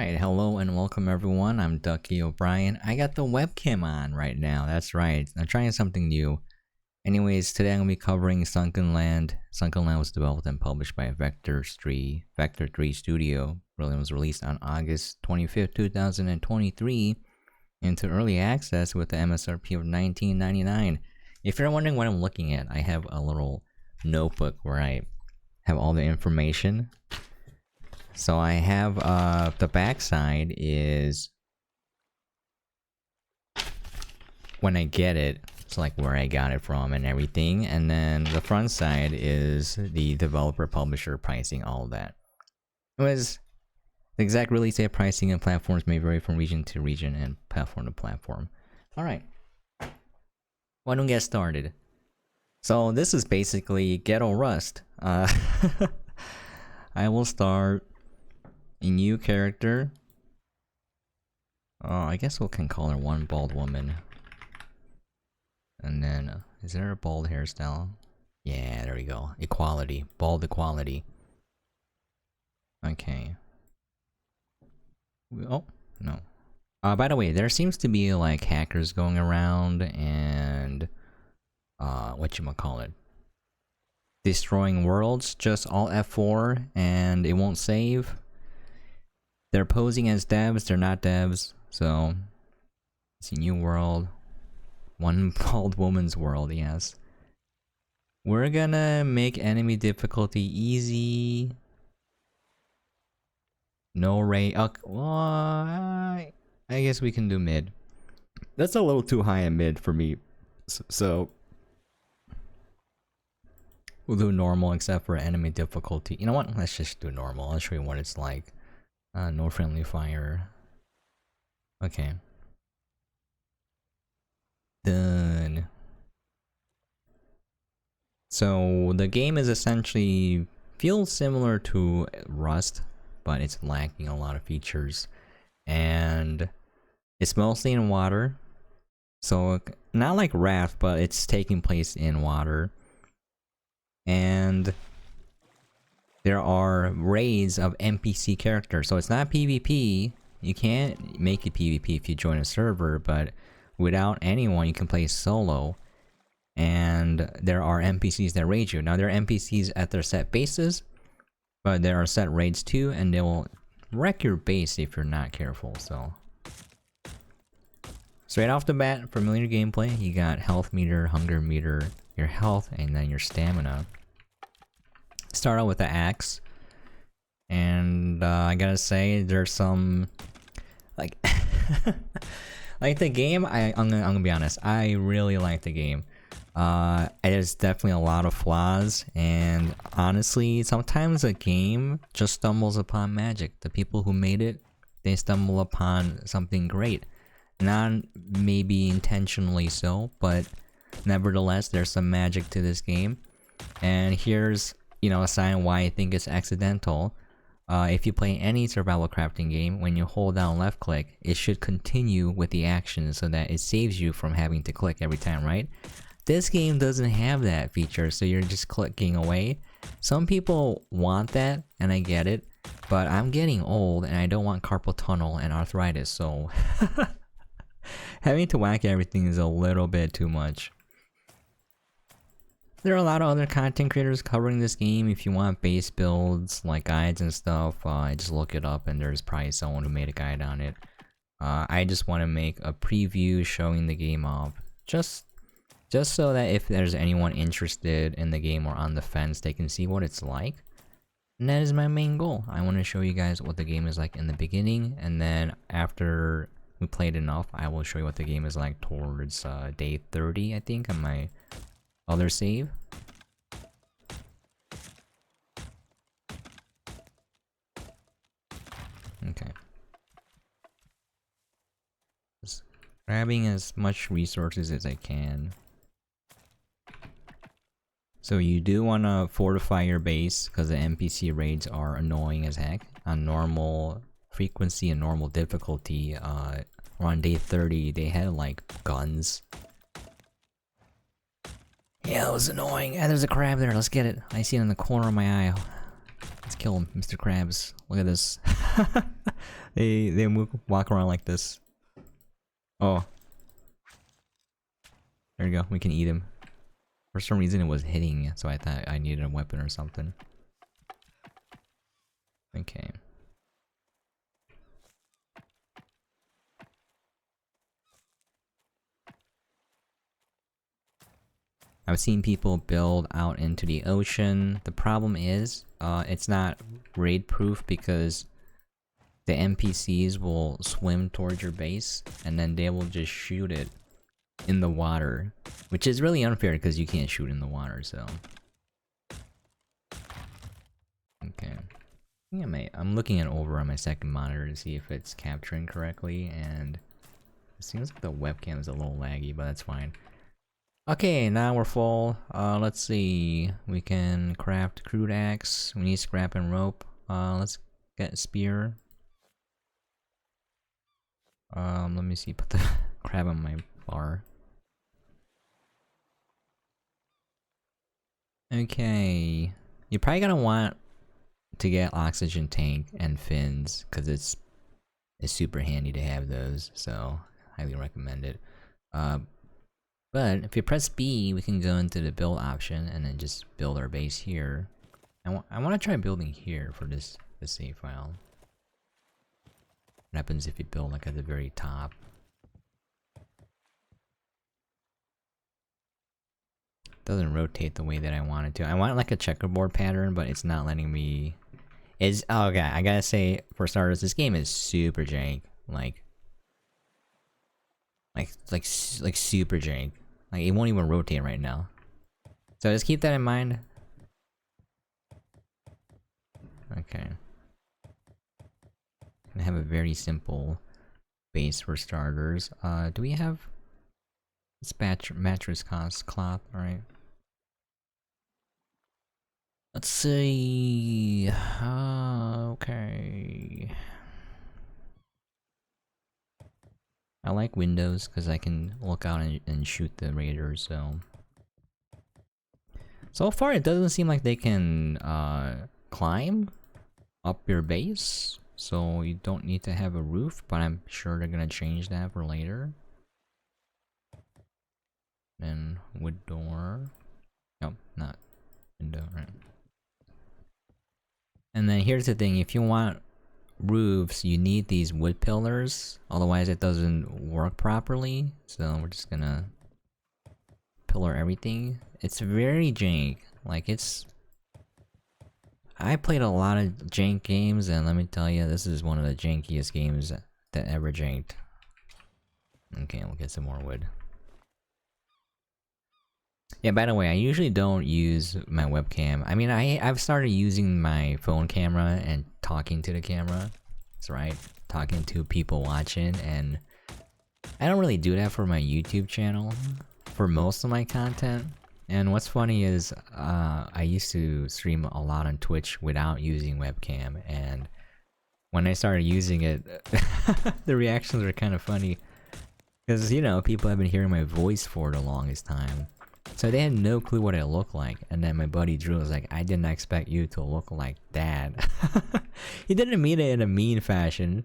Alright, hello and welcome everyone. I'm duckyobrien. I got the webcam on right now, that's right. I'm trying something new. Anyways, today I'm going to be covering Sunkenland. Sunkenland was developed and published by Vector 3 Studio. It was released on August 25th, 2023 into early access with the MSRP of $19.99. If you're wondering what I'm looking at, I have a little notebook where I have all the information. So I have, the back side is when I get it, it's like where I got it from and everything, and then the front side is the developer, publisher, pricing, all of that. It was the exact release date, pricing, and platforms may vary from region to region and platform to platform. Alright, why don't we get started? So this is basically Ghetto Rust. I will start a new character. Oh, I guess we can call her one bald woman. And then, is there a bald hairstyle? Yeah, there we go. Equality. Bald equality. Okay. Oh, no. By the way, there seems to be like hackers going around and whatchamacallit, destroying worlds. Just Alt F4 and it won't save. They're posing as devs, they're not devs, so it's a new world. One bald woman's world, yes. We're gonna make enemy difficulty easy. No rate. Well, I guess we can do mid. That's a little too high in mid for me, so we'll do normal except for enemy difficulty. You know what? Let's just do normal. I'll show you what it's like. No friendly fire. Okay. Done. So the game is essentially feels similar to Rust, but it's lacking a lot of features. And it's mostly in water. So not like Raft, but it's taking place in water. And there are raids of NPC characters, so it's not PvP. You can't make it PvP if you join a server, but without anyone you can play solo. And there are NPCs that raid you. Now there are NPCs at their set bases, but there are set raids too, and they will wreck your base if you're not careful, so. Straight off the bat, familiar gameplay. You got health meter, hunger meter, your health, and then your stamina. Start out with the axe, and I gotta say there's some like like the game. I'm gonna be honest, I really like the game. There's definitely a lot of flaws, and honestly sometimes a game just stumbles upon magic. The people who made it, they stumble upon something great, not maybe intentionally so, but nevertheless there's some magic to this game. And here's, you know, a sign why I think it's accidental. If you play any survival crafting game, when you hold down left click, it should continue with the action so that it saves you from having to click every time, right? This game doesn't have that feature, so you're just clicking away. Some people want that, and I get it, but I'm getting old and I don't want carpal tunnel and arthritis, so having to whack everything is a little bit too much. There are a lot of other content creators covering this game. If you want base builds, like guides and stuff, just look it up and there's probably someone who made a guide on it. I just want to make a preview showing the game off. Just so that if there's anyone interested in the game or on the fence, they can see what it's like. And that is my main goal. I want to show you guys what the game is like in the beginning, and then after we played enough, I will show you what the game is like towards day 30, I think, on my other save. Okay. Just grabbing as much resources as I can. So you do want to fortify your base because the NPC raids are annoying as heck. On normal frequency and normal difficulty, around day 30 they had like guns. Yeah, that was annoying. Ah, there's a crab there. Let's get it. I see it in the corner of my eye. Let's kill him, Mr. Krabs. Look at this. They walk around like this. Oh. There you go, we can eat him. For some reason it was hitting, so I thought I needed a weapon or something. Okay. I've seen people build out into the ocean. The problem is, it's not raid proof because the NPCs will swim towards your base and then they will just shoot it in the water, which is really unfair because you can't shoot in the water, so. Okay. Yeah, mate. I'm looking it over on my second monitor to see if it's capturing correctly, and it seems like the webcam is a little laggy, but that's fine. Okay, now we're full. Let's see. We can craft crude axe. We need scrap and rope. Let's get a spear. Let me see. Put the crab on my bar. Okay. You're probably gonna want to get oxygen tank and fins, because it's super handy to have those, so highly recommend it. But if you press B, we can go into the build option and then just build our base here. I want to try building here for this save file. What happens if you build like at the very top? Doesn't rotate the way that I want it to. I want like a checkerboard pattern, but it's not letting me. Oh, okay, I gotta say, for starters, this game is super jank. Like super jank. Like, it won't even rotate right now. So just keep that in mind. Okay. I have a very simple base for starters. Do we have this mattress cost cloth? Alright. Let's see. Okay. I like windows because I can look out and shoot the raiders, so far it doesn't seem like they can climb up your base, so you don't need to have a roof, but I'm sure they're gonna change that for later. Then wood door. Nope, not window, right. And then here's the thing, if you want roofs, you need these wood pillars, otherwise it doesn't work properly. So we're just gonna pillar everything. It's very jank. Like, I played a lot of jank games, and let me tell you, this is one of the jankiest games that ever janked. Okay, we'll get some more wood. Yeah, by the way, I usually don't use my webcam. I mean, I've started using my phone camera and talking to the camera. That's right, talking to people watching, and I don't really do that for my YouTube channel for most of my content. And what's funny is, I used to stream a lot on Twitch without using webcam, and when I started using it, the reactions were kind of funny. Because, you know, people have been hearing my voice for the longest time. So they had no clue what I look like, and then my buddy Drew was like, I didn't expect you to look like that. He didn't mean it in a mean fashion,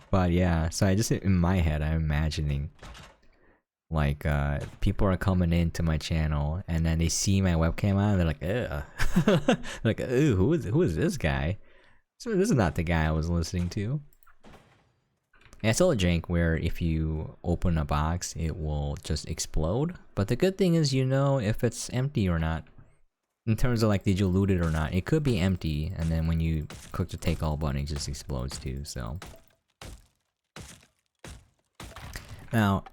but yeah, so I just, in my head, I'm imagining, like, people are coming into my channel, and then they see my webcam on, and they're like, ugh. Like, ooh, who is this guy? So this is not the guy I was listening to. And it's still a jank where if you open a box, it will just explode. But the good thing is, you know if it's empty or not. In terms of like, did you loot it or not? It could be empty, and then when you click the take all button, it just explodes too, so. Now,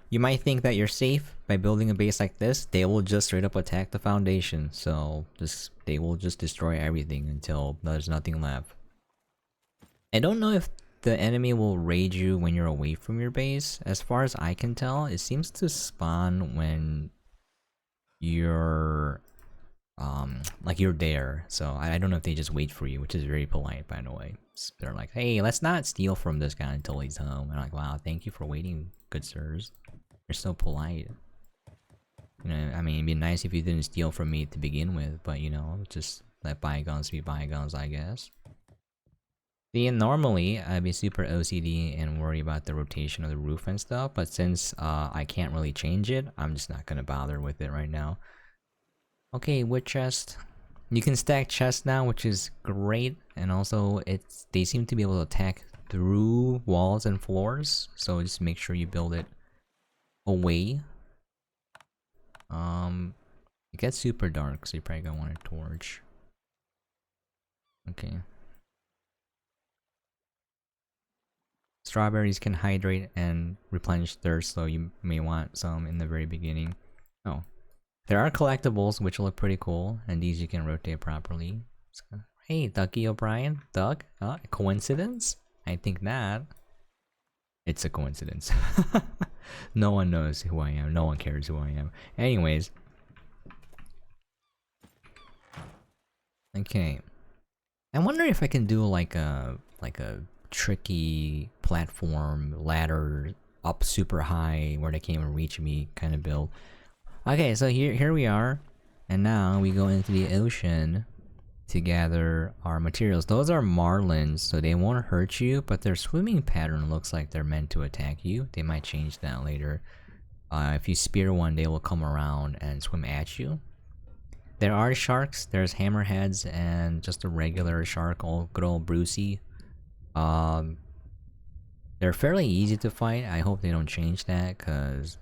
you might think that you're safe by building a base like this. They will just straight up attack the foundation, so they will just destroy everything until there's nothing left. I don't know if the enemy will raid you when you're away from your base. As far as I can tell, it seems to spawn when you're like you're there. So I don't know if they just wait for you, which is very polite, by the way. They're like, hey, let's not steal from this guy until he's home. And I'm like, wow, thank you for waiting, good sirs. You're so polite. You know, I mean, it'd be nice if you didn't steal from me to begin with, but you know, just let bygones be bygones, I guess. See, normally I'd be super OCD and worry about the rotation of the roof and stuff, but since I can't really change it, I'm just not gonna bother with it right now. Okay, wood chest. You can stack chests now, which is great, and also they seem to be able to attack through walls and floors, so just make sure you build it away. It gets super dark, so you're probably gonna want a torch. Okay. Strawberries can hydrate and replenish thirst, so you may want some in the very beginning. Oh. There are collectibles which look pretty cool, and these you can rotate properly. Hey, duckyobrien? Duck? Coincidence? I think not. It's a coincidence. No one knows who I am. No one cares who I am. Anyways. Okay. I wonder if I can do like a tricky platform ladder up super high where they can't even reach me kind of build. Okay, so here we are, and now we go into the ocean to gather our materials. Those are marlins, so they won't hurt you, but their swimming pattern looks like they're meant to attack you. They might change that later. If you spear one, they will come around and swim at you. There are sharks. There's hammerheads and just a regular shark, good old Brucey. They're fairly easy to fight. I hope they don't change that, cause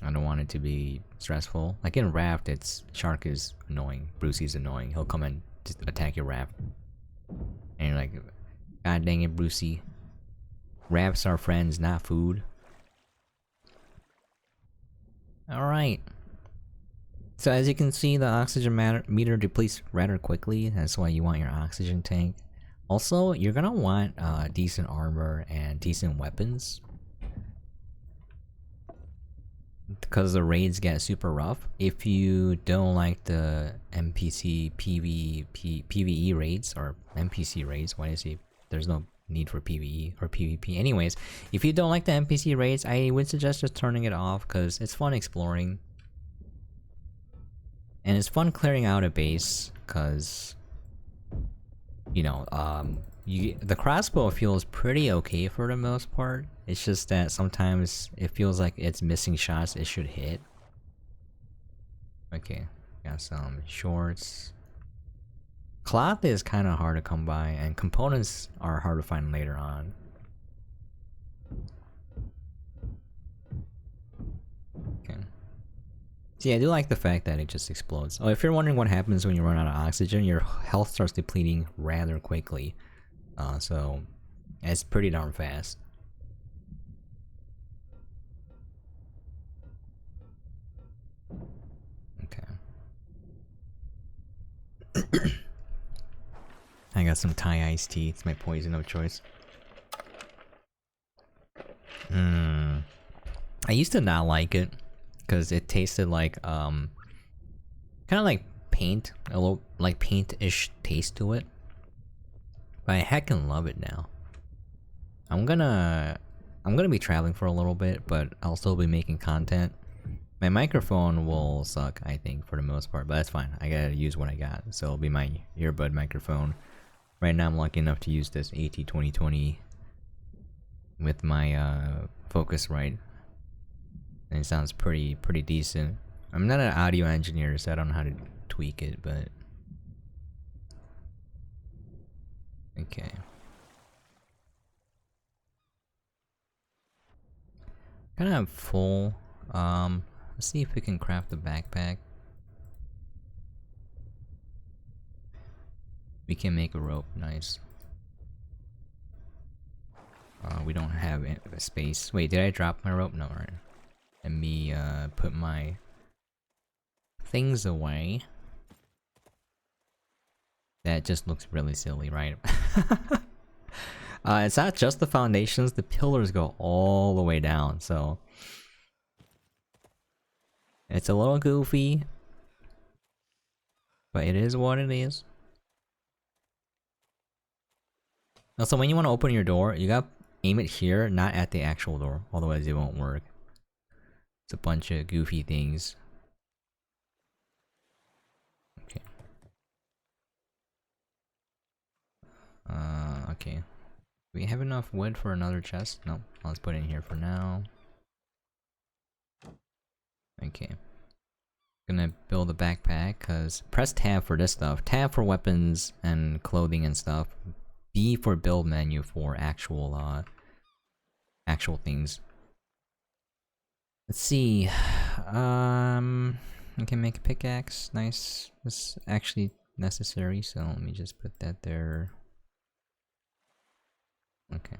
I don't want it to be stressful. Like in Raft, shark is annoying. Brucey's annoying. He'll come and just attack your raft, and you're like, God dang it, Brucey. Rafts are friends, not food. All right. So as you can see, the oxygen meter depletes rather quickly. That's why you want your oxygen tank. Also, you're gonna want decent armor and decent weapons, because the raids get super rough. If you don't like the NPC PvE raids, or NPC raids, why do I say there's no need for PvE or PvP? Anyways, if you don't like the NPC raids, I would suggest just turning it off, because it's fun exploring. And it's fun clearing out a base, because, you know, the crossbow feels pretty okay for the most part. It's just that sometimes it feels like it's missing shots it should hit. Okay, got some shorts. Cloth is kind of hard to come by, and components are hard to find later on. Okay. See, I do like the fact that it just explodes. Oh, if you're wondering what happens when you run out of oxygen, your health starts depleting rather quickly. So it's pretty darn fast. Okay. I got some Thai iced tea. It's my poison of choice. I used to not like it, because it tasted like kind of like paint, a little like paint-ish taste to it. But I heckin' love it now. I'm gonna be traveling for a little bit, but I'll still be making content. My microphone will suck, I think, for the most part, but that's fine. I gotta use what I got, so it'll be my earbud microphone. Right now I'm lucky enough to use this AT2020 with my Focusrite, and it sounds pretty decent. I'm not an audio engineer, so I don't know how to tweak it, but okay. Kind of full. Let's see if we can craft a backpack. We can make a rope. Nice. We don't have a space. Wait, did I drop my rope? No, right. Let me put my things away. That just looks really silly, right? It's not just the foundations, the pillars go all the way down, so it's a little goofy, but it is what it is. Also, when you want to open your door, you gotta aim it here, not at the actual door, otherwise it won't work. It's a bunch of goofy things. Okay. Okay. we have enough wood for another chest? No, let's put it in here for now. Okay. Gonna build a backpack, cause press tab for this stuff. Tab for weapons and clothing and stuff. B for build menu for actual things. Let's see. I can make a pickaxe. Nice. This is actually necessary, so let me just put that there. Okay.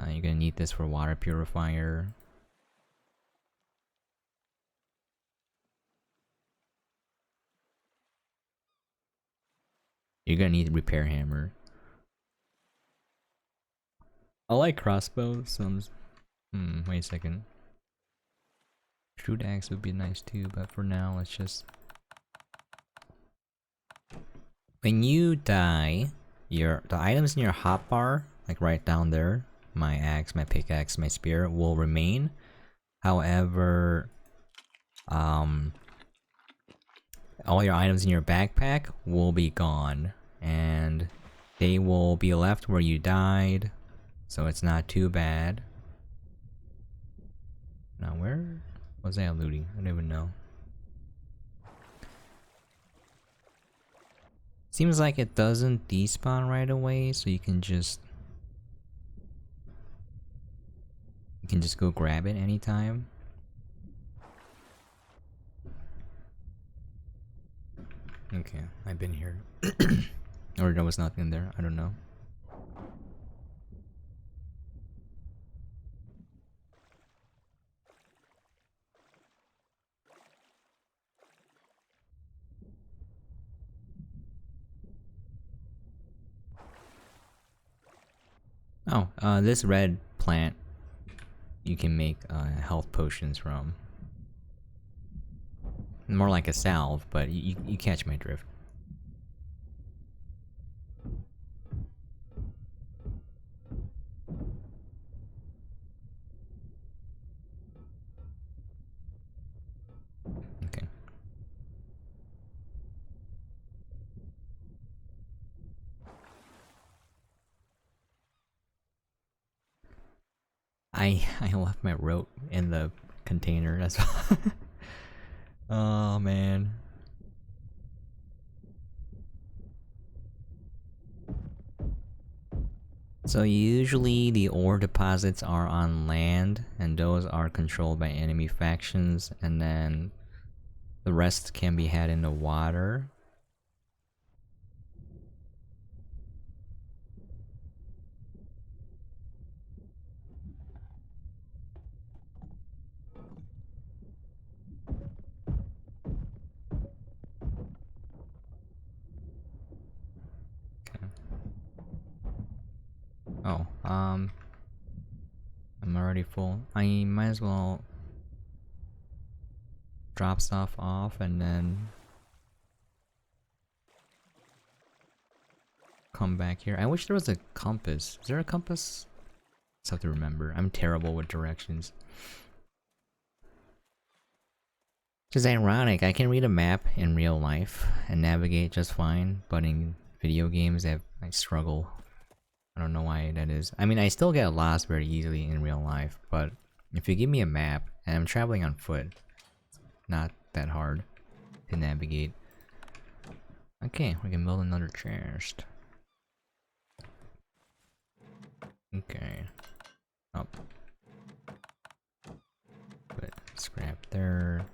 You're gonna need this for water purifier. You're gonna need a repair hammer. I like crossbows. Sounds. Wait a second. Shoot axe would be nice too, but for now, let's just. When you die, the items in your hotbar, like right down there, my axe, my pickaxe, my spear, will remain. However, all your items in your backpack will be gone, and they will be left where you died, so it's not too bad. Now where was I looting? I don't even know. Seems like it doesn't despawn right away, so you can just go grab it anytime. Okay, I've been here. Or there was nothing there, I don't know. Oh, this red plant you can make health potions from. More like a salve, but you catch my drift. Okay. I left my rope in the container, that's why. Oh man. So usually the ore deposits are on land, and those are controlled by enemy factions, and then the rest can be had in the water. Oh, I'm already full. I might as well drop stuff off and then come back here. I wish there was a compass. Is there a compass? Just have to remember. I'm terrible with directions. Which is ironic. I can read a map in real life and navigate just fine, but in video games I struggle. I don't know why that is. I mean, I still get lost very easily in real life, but if you give me a map and I'm traveling on foot, it's not that hard to navigate. Okay, we can build another chest. Okay. Up. Put scrap there.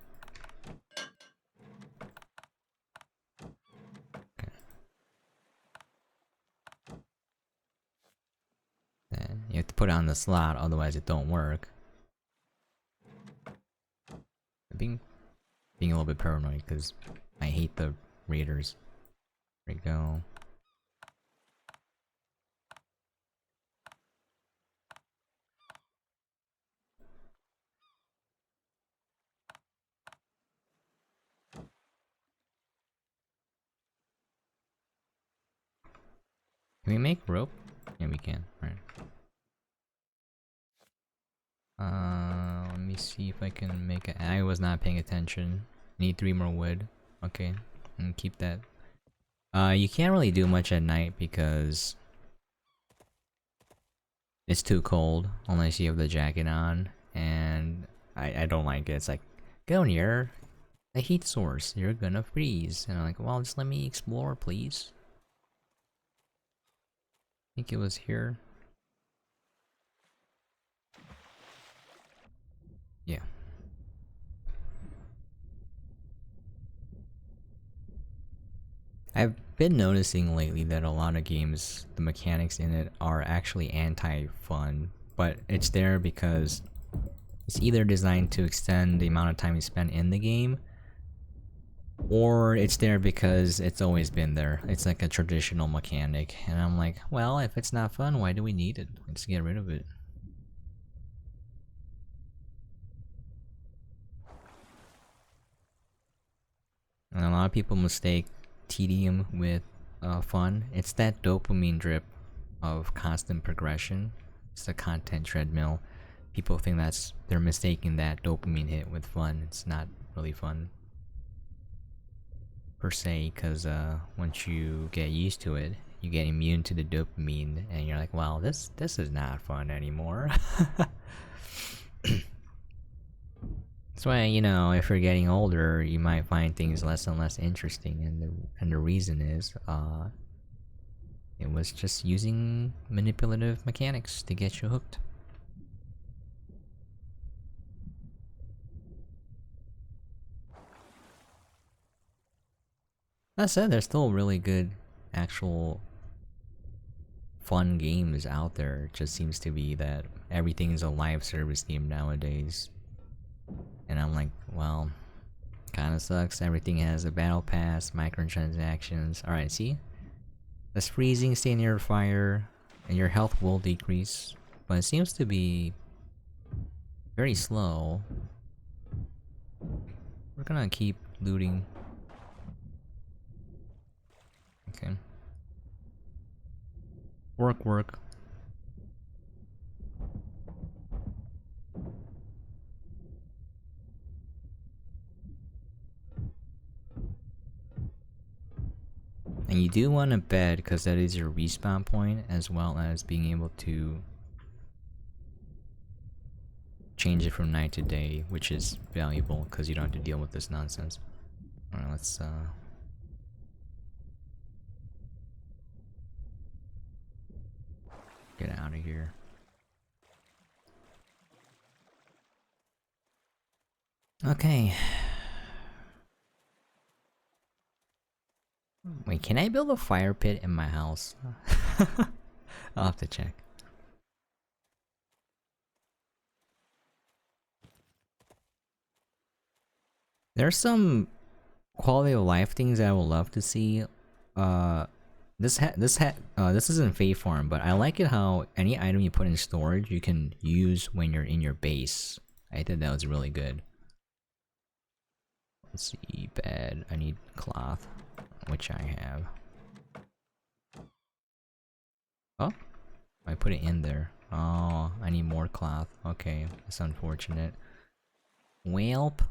Then you have to put it on the slot, otherwise it don't work. Being a little bit paranoid because I hate the raiders. There we go. Can we make rope? Yeah, we can. Right. Let me see if I can make it. I was not paying attention. Need 3 more wood. Okay, and keep that. You can't really do much at night because it's too cold unless you have the jacket on, and I don't like it. It's like, go near a heat source, you're gonna freeze. And I'm like, well, just let me explore, please. I think it was here. Yeah. I've been noticing lately that a lot of games, the mechanics in it are actually anti-fun, but it's there because it's either designed to extend the amount of time you spend in the game, or it's there because it's always been there. It's like a traditional mechanic, and I'm like, well, if it's not fun, why do we need it? Let's get rid of it. And a lot of people mistake tedium with fun. It's that dopamine drip of constant progression. It's the content treadmill. People think they're mistaking that dopamine hit with fun. It's not really fun per se, because once you get used to it, you get immune to the dopamine, and you're like, "Wow, this is not fun anymore." That's why, you know, if you're getting older, you might find things less and less interesting, and the reason is, it was just using manipulative mechanics to get you hooked. That said, there's still really good, actual, fun games out there. It just seems to be that everything is a live service theme nowadays. And I'm like, well, kinda sucks. Everything has a battle pass, microtransactions. Alright, see? That's freezing, stay near fire, and your health will decrease. But it seems to be very slow. We're gonna keep looting. Okay. Work. And you do want a bed because that is your respawn point, as well as being able to change it from night to day, which is valuable because you don't have to deal with this nonsense. Alright, let's get out of here. Okay. Wait, can I build a fire pit in my house? I'll have to check. There's some quality of life things that I would love to see. This isn't Fate Farm, but I like it how any item you put in storage you can use when you're in your base. I think that was really good. Let's see, bed. I need cloth, which I have. Oh, I put it in there. Oh, I need more cloth. Okay, that's unfortunate. Whelp.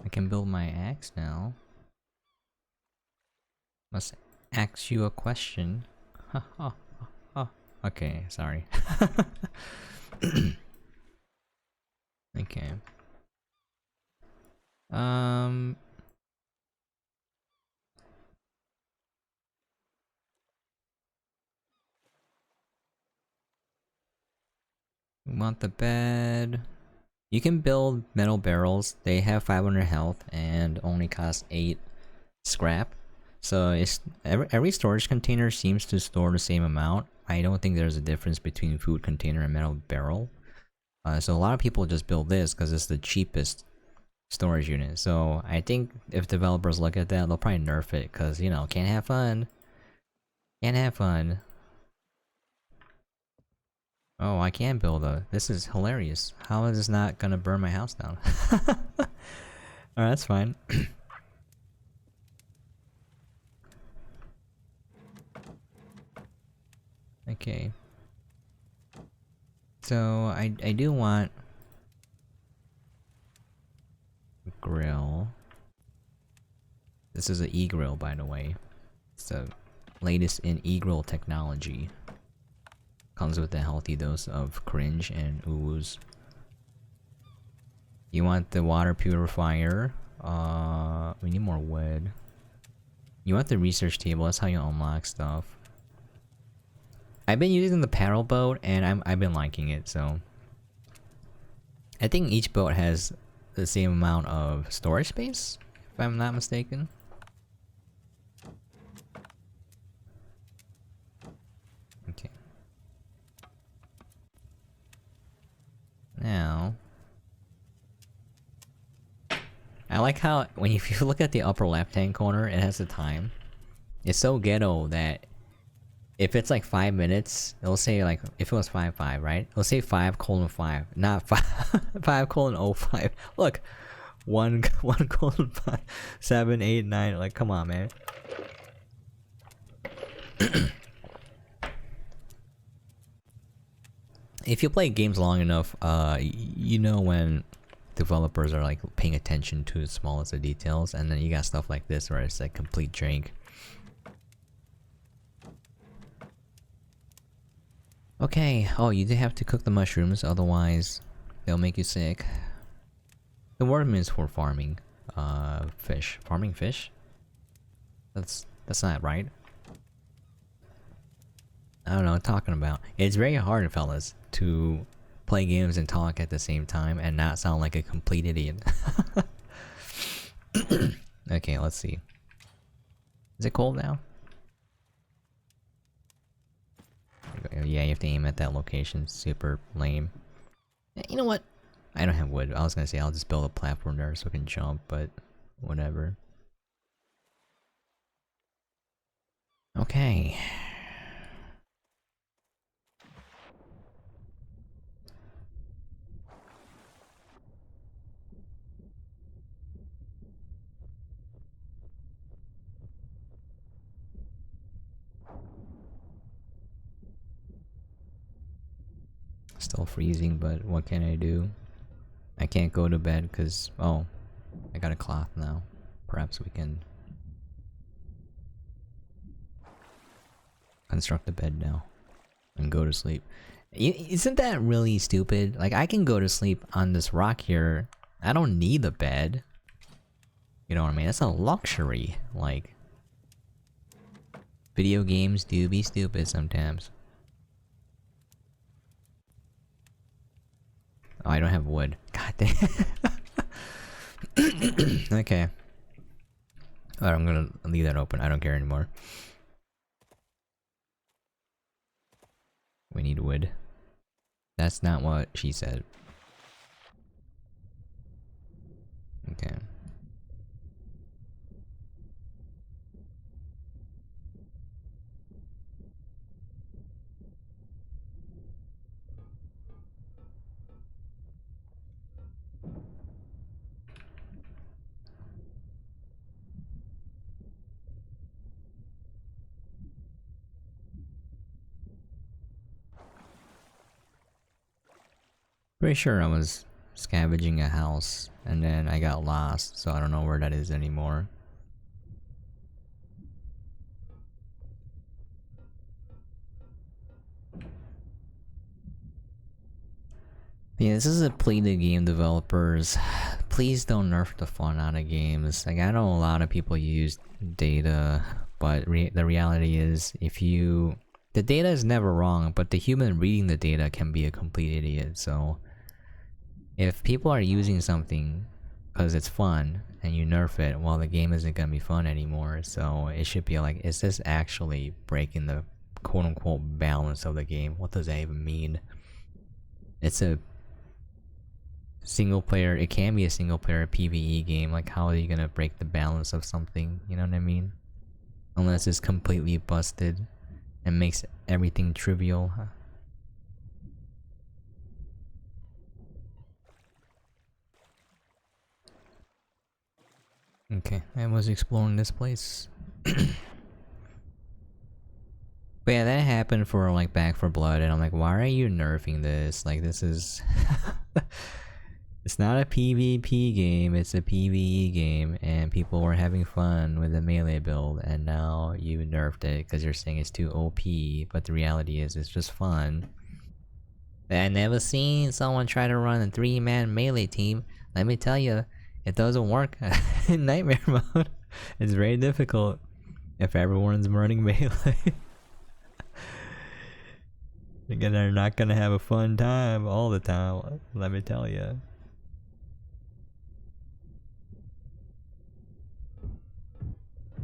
I can build my axe now. Must ask you a question. Ha ha ha. Okay, sorry. Okay. We want the bed. You can build metal barrels. They have 500 health and only cost 8 scrap. So it's every storage container seems to store the same amount. I don't think there's a difference between food container and metal barrel. So a lot of people just build this because it's the cheapest storage unit. So I think if developers look at that, they'll probably nerf it because, you know, can't have fun. Can't have fun. Oh, I can build a... This is hilarious. How is this not gonna burn my house down? Alright, that's fine. Okay. So, I do want... grill. This is an e-grill, by the way. It's the latest in e-grill technology. Comes with a healthy dose of cringe and ooze. You want the water purifier. We need more wood. You want the research table, that's how you unlock stuff. I've been using the paddle boat and I've been liking it, so. I think each boat has the same amount of storage space, if I'm not mistaken. Okay. Now, I like how when if you look at the upper left-hand corner, it has the time. It's so ghetto that if it's like 5 minutes, it'll say like if it was 5:05, right? It'll say 5:5, not 5:05. Look, 1:5, 7, 8, 9. Like, come on, man. If you play games long enough, you know when developers are like paying attention to the smallest of details, and then you got stuff like this where it's like complete jank. Okay, oh, you do have to cook the mushrooms, otherwise they'll make you sick. The word is for farming, fish. Farming fish? That's not right. I don't know what I'm talking about. It's very hard, fellas, to play games and talk at the same time and not sound like a complete idiot. Okay, let's see. Is it cold now? Yeah, you have to aim at that location. Super lame. You know what? I don't have wood. I was gonna say I'll just build a platform there so I can jump, but whatever. Okay. Still freezing, but what can I do? I can't go to bed because, oh, I got a cloth now. Perhaps we can construct a bed now and go to sleep. Isn't that really stupid? Like, I can go to sleep on this rock here. I don't need a bed. You know what I mean? That's a luxury. Like, video games do be stupid sometimes. Oh, I don't have wood. God damn. Okay. Alright, I'm gonna leave that open. I don't care anymore. We need wood. That's not what she said. Okay. Pretty sure I was scavenging a house and then I got lost, so I don't know where that is anymore. Yeah, this is a plea to game developers. Please don't nerf the fun out of games. Like, I know a lot of people use data, but the reality is, the data is never wrong, but the human reading the data can be a complete idiot, so if people are using something because it's fun and you nerf it, well, the game isn't gonna be fun anymore. So it should be like, is this actually breaking the quote-unquote balance of the game? What does that even mean? It's a single player, it can be a single player PvE game. Like, how are you gonna break the balance of something? You know what I mean? Unless it's completely busted and makes everything trivial. Okay, I was exploring this place. But yeah, that happened for like Back 4 Blood, and I'm like, why are you nerfing this? Like, this is It's not a PvP game, it's a PvE game, and people were having fun with the melee build, and now you nerfed it because you're saying it's too OP, but the reality is it's just fun. I never seen someone try to run a 3-man melee team. Let me tell you, it doesn't work in Nightmare mode. It's very difficult if everyone's running melee. They're not gonna have a fun time all the time, let me tell you.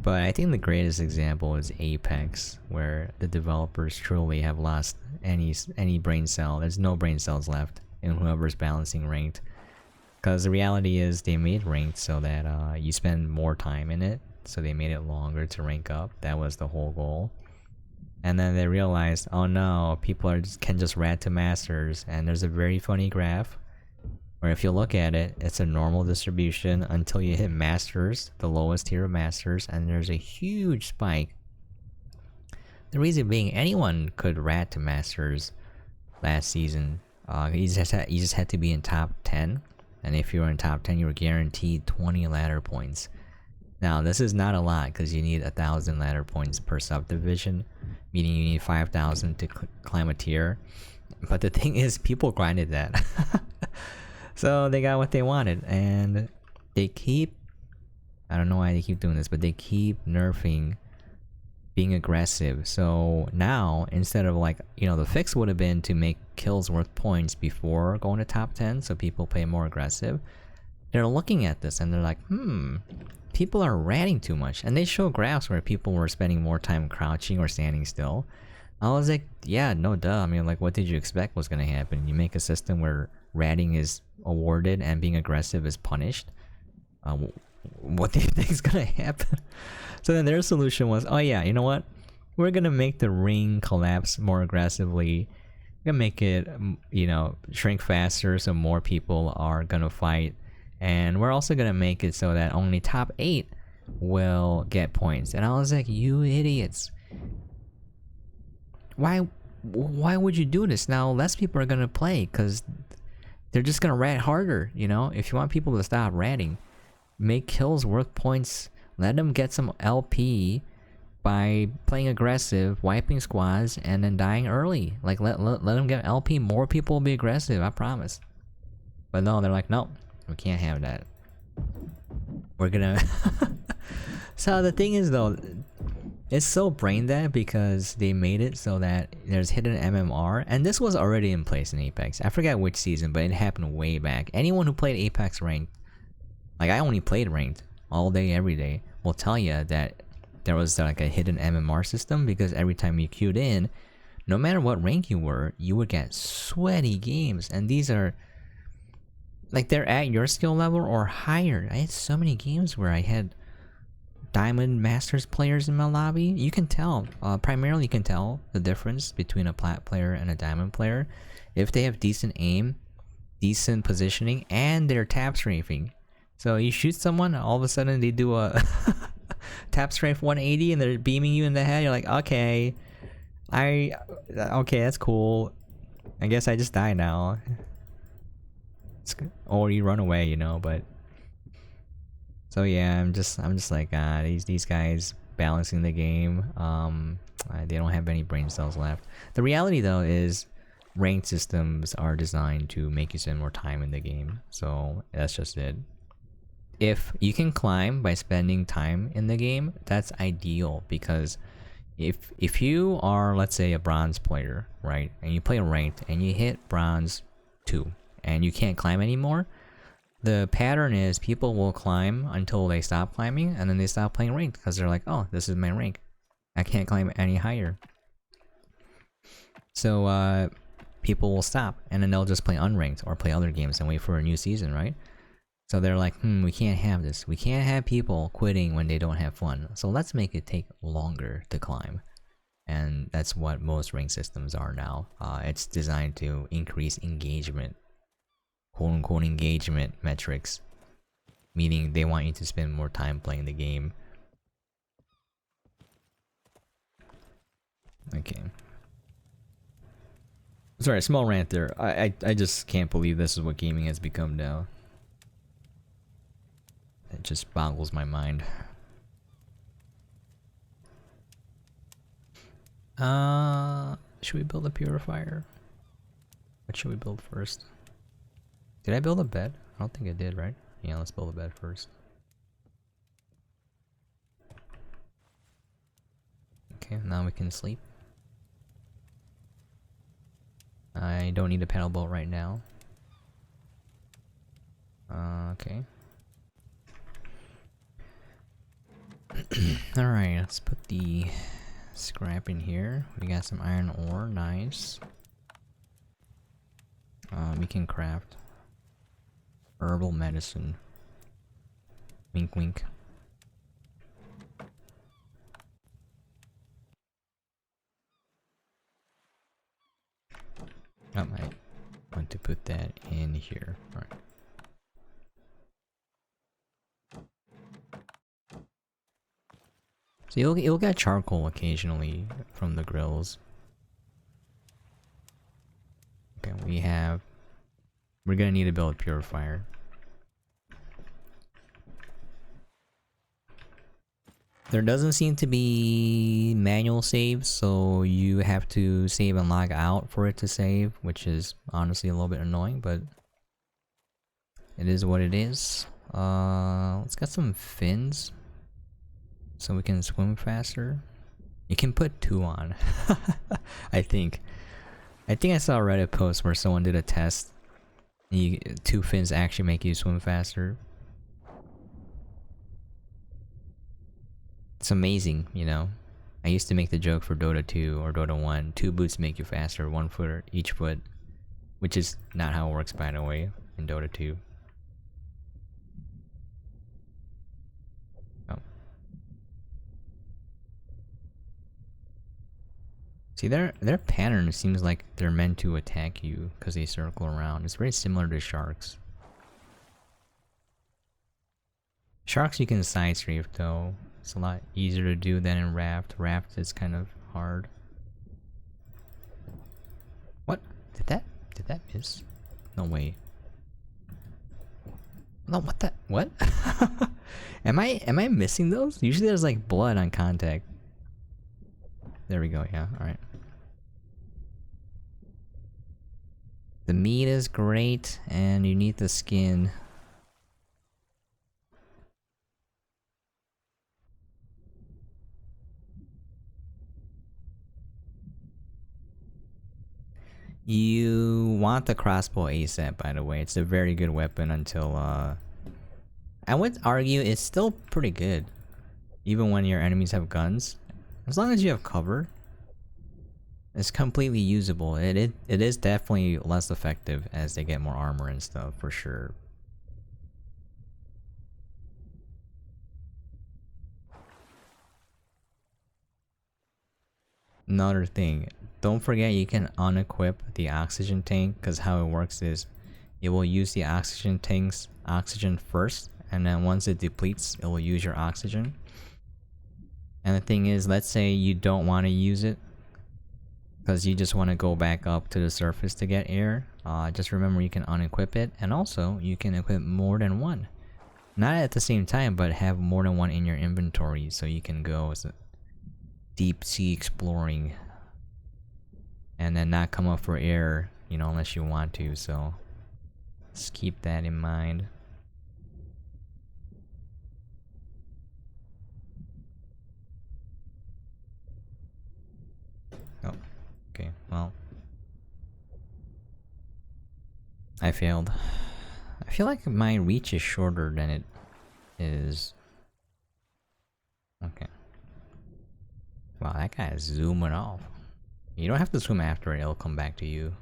But I think the greatest example is Apex, where the developers truly have lost any brain cell. There's no brain cells left in whoever's balancing ranked. Because the reality is they made ranked so that you spend more time in it. So they made it longer to rank up. That was the whole goal. And then they realized, oh no, people can just rat to masters. And there's a very funny graph where if you look at it, it's a normal distribution until you hit masters, the lowest tier of masters, and there's a huge spike. The reason being, anyone could rat to masters last season. You just had to be in top 10, and if you were in top 10, you were guaranteed 20 ladder points. Now, this is not a lot because you need 1,000 ladder points per subdivision, meaning you need 5,000 to climb a tier. But the thing is, people grinded that. So they got what they wanted, and they keep, I don't know why they keep doing this, but they keep nerfing being aggressive. So now, instead of like, the fix would have been to make kills worth points before going to top 10, so people play more aggressive. They're looking at this and they're like, people are ratting too much. And they show graphs where people were spending more time crouching or standing still. I was like, yeah, no duh. I mean, like, what did you expect was gonna happen? You make a system where ratting is awarded and being aggressive is punished. What do you think is gonna happen? So then their solution was, oh yeah, you know what? We're gonna make the ring collapse more aggressively. We're gonna make it, shrink faster so more people are gonna fight. And we're also gonna make it so that only top 8 will get points. And I was like, you idiots. Why would you do this? Now less people are gonna play because they're just gonna rat harder, If you want people to stop ratting, make kills worth points. Let them get some LP by playing aggressive, wiping squads, and then dying early. Like let them get LP. More people will be aggressive, I promise. But no, they're like, no, we can't have that. We're gonna. So the thing is though, it's so brain dead because they made it so that there's hidden MMR, and this was already in place in Apex. I forget which season, but it happened way back. Anyone who played Apex ranked, like I only played ranked all day, every day, will tell you that there was like a hidden MMR system because every time you queued in, no matter what rank you were, you would get sweaty games, and these are like they're at your skill level or higher. I had so many games where I had Diamond Masters players in my lobby. You can tell, primarily you can tell the difference between a Plat player and a Diamond player if they have decent aim, decent positioning, and their tap strafing. So you shoot someone, all of a sudden they do a tap strafe 180 and they're beaming you in the head. You're like, okay, that's cool. I guess I just die now. Or you run away, but. So yeah, I'm just like, these guys balancing the game. They don't have any brain cells left. The reality though is, ranked systems are designed to make you spend more time in the game. So that's just it. If you can climb by spending time in the game, that's ideal, because if you are, let's say, a bronze player, right, and you play ranked and you hit bronze 2 and you can't climb anymore, the pattern is people will climb until they stop climbing, and then they stop playing ranked because they're like, oh, this is my rank, I can't climb any higher. So people will stop, and then they'll just play unranked or play other games and wait for a new season, right? So they're like, we can't have this. We can't have people quitting when they don't have fun. So let's make it take longer to climb. And that's what most rank systems are now. It's designed to increase engagement. Quote-unquote engagement metrics. Meaning they want you to spend more time playing the game. Okay. Sorry, small rant there. I just can't believe this is what gaming has become now. It just boggles my mind. Should we build a purifier? What should we build first? Did I build a bed? I don't think I did, right? Yeah, let's build a bed first. Okay, now we can sleep. I don't need a paddle boat right now. Okay. Alright, let's put the scrap in here. We got some iron ore, nice. We can craft herbal medicine. Wink wink. I might want to put that in here. Alright. So you'll get charcoal occasionally from the grills. Okay, we're gonna need to build a purifier. There doesn't seem to be manual saves, so you have to save and log out for it to save, which is honestly a little bit annoying, but it is what it is. Let's get some fins so we can swim faster. You can put 2 on. I think I saw a Reddit post where someone did a test. 2 fins actually make you swim faster. It's amazing, you know. I used to make the joke for Dota 2 or Dota 1. 2 boots make you faster, 1 foot each foot. Which is not how it works, by the way, in Dota 2. Oh. See, their pattern seems like they're meant to attack you because they circle around. It's very similar to sharks. Sharks you can side strafe though. It's a lot easier to do than in Raft. Raft is kind of hard. What? Did that miss? No way. No, what the? What? Am I missing those? Usually there's like blood on contact. There we go, yeah, alright. The meat is great, and you need the skin. You want the crossbow ASAP, by the way. It's a very good weapon until, I would argue it's still pretty good. Even when your enemies have guns. As long as you have cover, it's completely usable. It is definitely less effective as they get more armor and stuff, for sure. Another thing, don't forget you can unequip the oxygen tank, because how it works is it will use the oxygen tank's oxygen first, and then once it depletes, it will use your oxygen. And the thing is, let's say you don't want to use it because you just want to go back up to the surface to get air. Just remember you can unequip it, and also you can equip more than one. Not at the same time, but have more than one in your inventory so you can go deep sea exploring and then not come up for air, you know, unless you want to. So just keep that in mind. Oh, okay, well, I failed. I feel like my reach is shorter than it is. Okay. Wow, that guy is zooming off. You don't have to swim after it, it'll come back to you.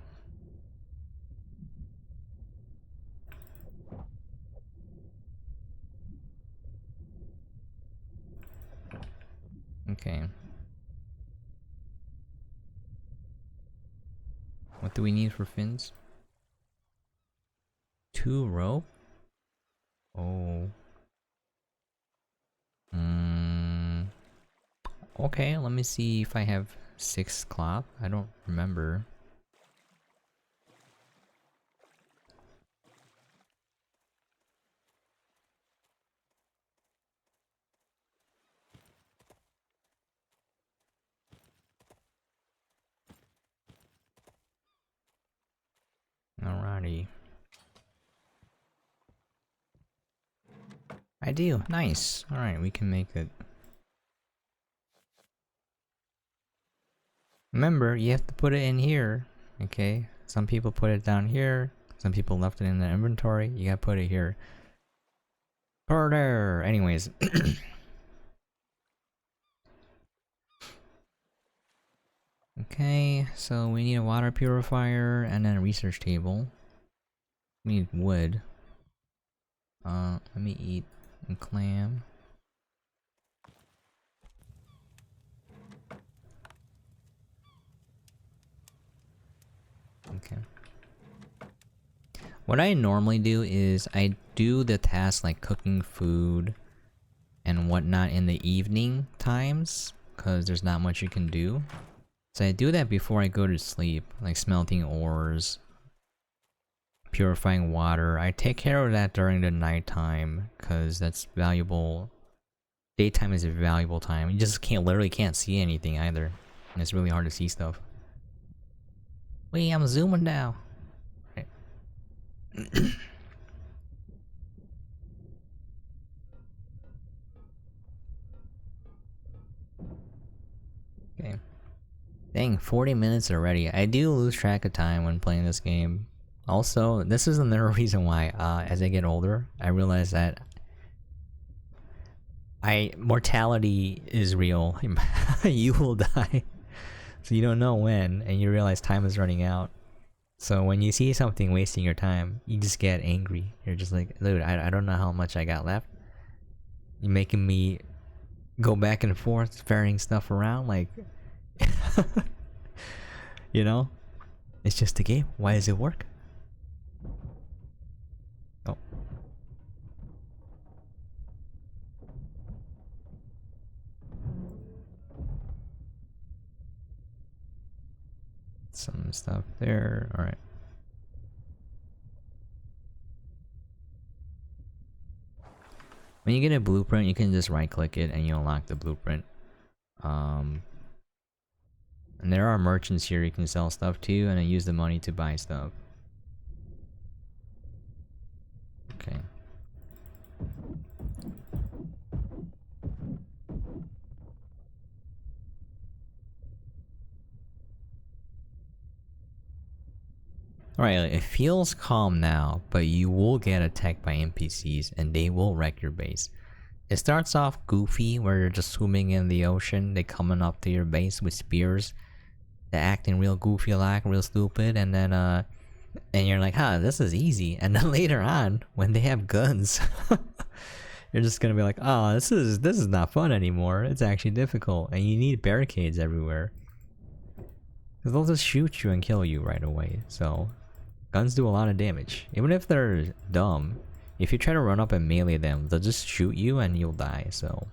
Okay. What do we need for fins? 2 rope? Oh. Okay, let me see if I have 6 cloth. I don't remember. I do. Nice. Alright, we can make it. Remember, you have to put it in here. Okay? Some people put it down here. Some people left it in the inventory. You gotta put it here. Put there. Anyways. Okay, so we need a water purifier and then a research table. We need wood. Let me eat a clam. Okay. What I normally do is I do the tasks like cooking food and whatnot in the evening times, because there's not much you can do. So I do that before I go to sleep, like smelting ores, purifying water. I take care of that during the nighttime, because that's valuable. Daytime is a valuable time. You just literally can't see anything either. And it's really hard to see stuff. Wait, I'm zooming now. Right. Okay. Dang, 40 minutes already. I do lose track of time when playing this game. Also, this is another reason why, as I get older, I realize that mortality is real. You will die. So you don't know when, and you realize time is running out. So when you see something wasting your time, you just get angry. You're just like, dude, I don't know how much I got left. You're making me go back and forth, ferrying stuff around, like... You know? It's just a game. Why does it work? Oh. Some stuff there. Alright. When you get a blueprint, you can just right click it and you unlock the blueprint. And there are merchants here you can sell stuff to and then use the money to buy stuff. Okay. Alright, it feels calm now, but you will get attacked by NPCs and they will wreck your base. It starts off goofy, where you're just swimming in the ocean, they coming up to your base with spears. They're acting real goofy like, real stupid, and then and you're like, huh, this is easy. And then later on, when they have guns, you're just gonna be like, oh, this is not fun anymore. It's actually difficult, and you need barricades everywhere. Cause they'll just shoot you and kill you right away, so... Guns do a lot of damage. Even if they're dumb, if you try to run up and melee them, they'll just shoot you and you'll die, so...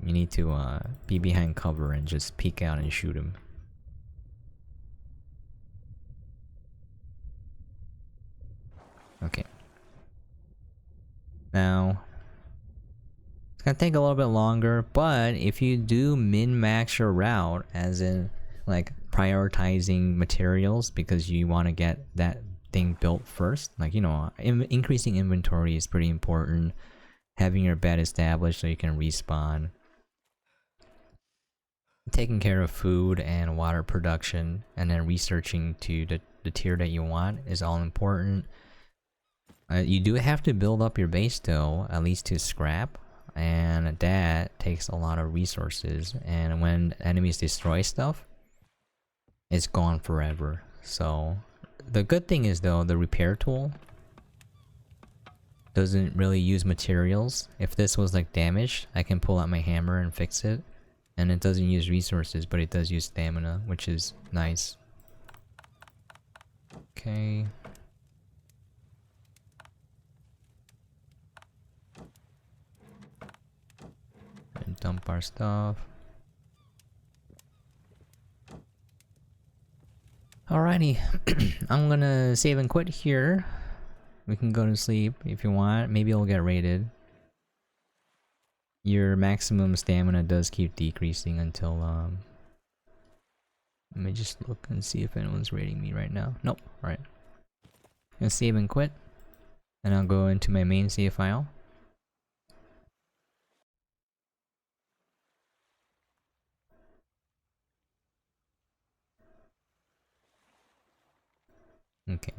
You need to be behind cover and just peek out and shoot them. Okay. Now... It's gonna take a little bit longer, but if you do min-max your route, as in, like, prioritizing materials because you want to get that thing built first, like, you know, increasing inventory is pretty important. Having your bed established so you can respawn. Taking care of food and water production, and then researching to the tier that you want is all important. You do have to build up your base though, at least to scrap, and that takes a lot of resources, and when enemies destroy stuff, it's gone forever. So the good thing is though, the repair tool doesn't really use materials. If this was like damaged, I can pull out my hammer and fix it, and it doesn't use resources, but it does use stamina, which is nice. Okay. And dump our stuff. Alrighty, I'm gonna save and quit here. We can go to sleep if you want. Maybe you'll get raided. Your maximum stamina does keep decreasing until let me just look and see if anyone's raiding me right now. Nope. Alright. Gonna save and quit. And I'll go into my main save file. Okay.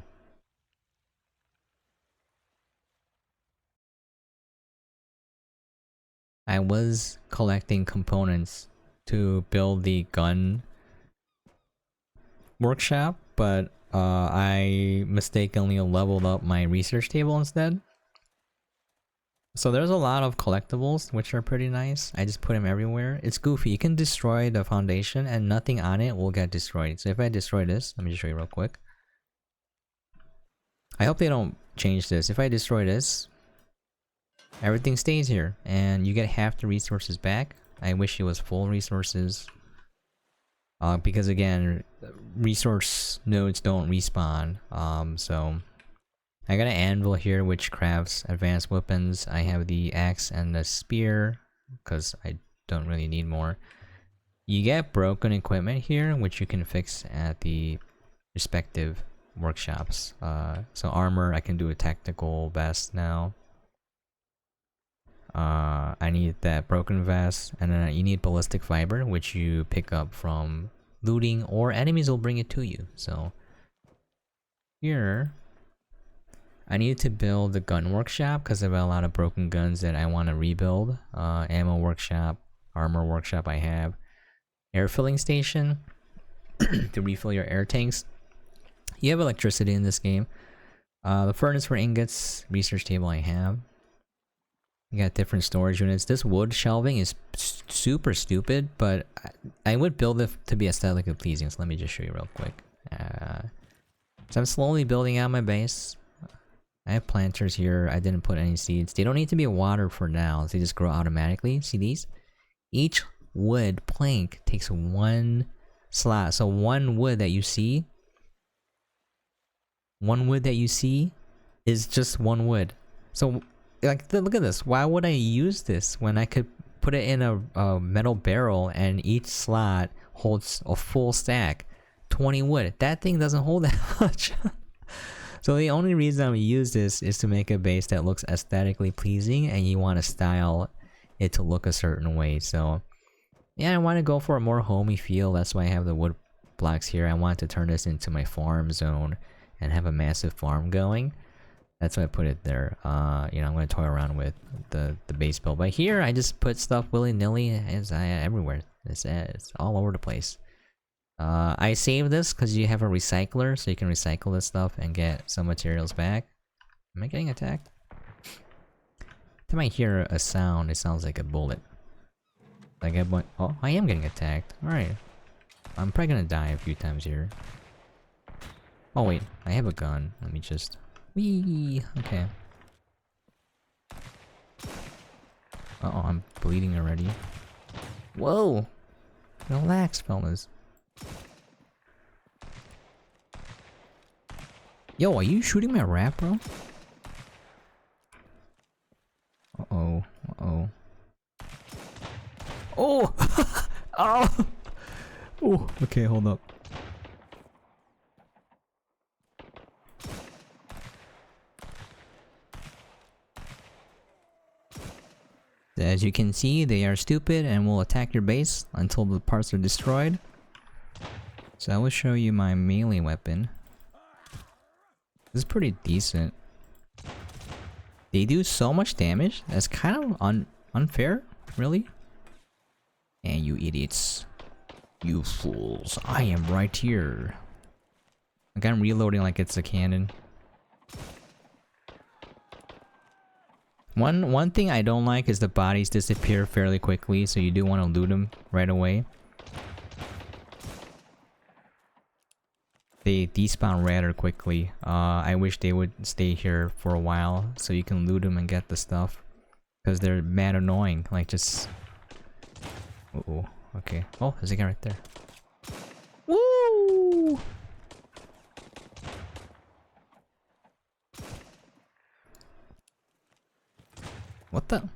I was collecting components to build the gun workshop, but I mistakenly leveled up my research table instead. So there's a lot of collectibles, which are pretty nice. I just put them everywhere. It's goofy. You can destroy the foundation and nothing on it will get destroyed. So if I destroy this, let me just show you real quick. I hope they don't change this. If I destroy this, everything stays here and you get half the resources back. I wish it was full resources. Because again, resource nodes don't respawn. So I got an anvil here which crafts advanced weapons. I have the axe and the spear because I don't really need more. You get broken equipment here which you can fix at the respective workshops. So armor, I can do a tactical vest now. I need that broken vest, and then you need ballistic fiber, which you pick up from looting, or enemies will bring it to you. So here, I need to build the gun workshop because I have a lot of broken guns that I want to rebuild. Ammo workshop, armor workshop I have. Air filling station to refill your air tanks. You have electricity in this game. The furnace for ingots, research table I have. You got different storage units. This wood shelving is super stupid, but I would build it to be aesthetically pleasing. So let me just show you real quick. So I'm slowly building out my base. I have planters here. I didn't put any seeds. They don't need to be watered for now. They just grow automatically. See these? Each wood plank takes one slot. So one wood that you see is just one wood. So like, look at this. Why would I use this when I could put it in a metal barrel and each slot holds a full stack? 20 wood. That thing doesn't hold that much. So the only reason I'm gonna use this is to make a base that looks aesthetically pleasing, and you want to style it to look a certain way. So yeah, I want to go for a more homey feel. That's why I have the wood blocks here. I want to turn this into my farm zone and have a massive farm going. That's why I put it there. You know, I'm gonna toy around with the base build. But here, I just put stuff willy-nilly. It's everywhere. It's all over the place. I saved this because you have a recycler, so you can recycle this stuff and get some materials back. Am I getting attacked? I might hear a sound. It sounds like a bullet. Like oh, I am getting attacked. All right. I'm probably gonna die a few times here. Oh wait, I have a gun. Let me just. Whee! Okay. Uh-oh, I'm bleeding already. Whoa! Relax, fellas. Yo, are you shooting my rat, bro? Uh-oh. Uh-oh. Oh! Oh! Oh, okay, hold up. As you can see, they are stupid and will attack your base until the parts are destroyed. So I will show you my melee weapon. This is pretty decent. They do so much damage. That's kind of unfair, really. And you idiots. You fools. I am right here. Like, I'm reloading like it's a cannon. One thing I don't like is the bodies disappear fairly quickly, so you do want to loot them right away. They despawn rather quickly. I wish they would stay here for a while so you can loot them and get the stuff. Because they're mad annoying. Like, just... Uh-oh. Okay. Oh, there's a guy right there. Woo! What the?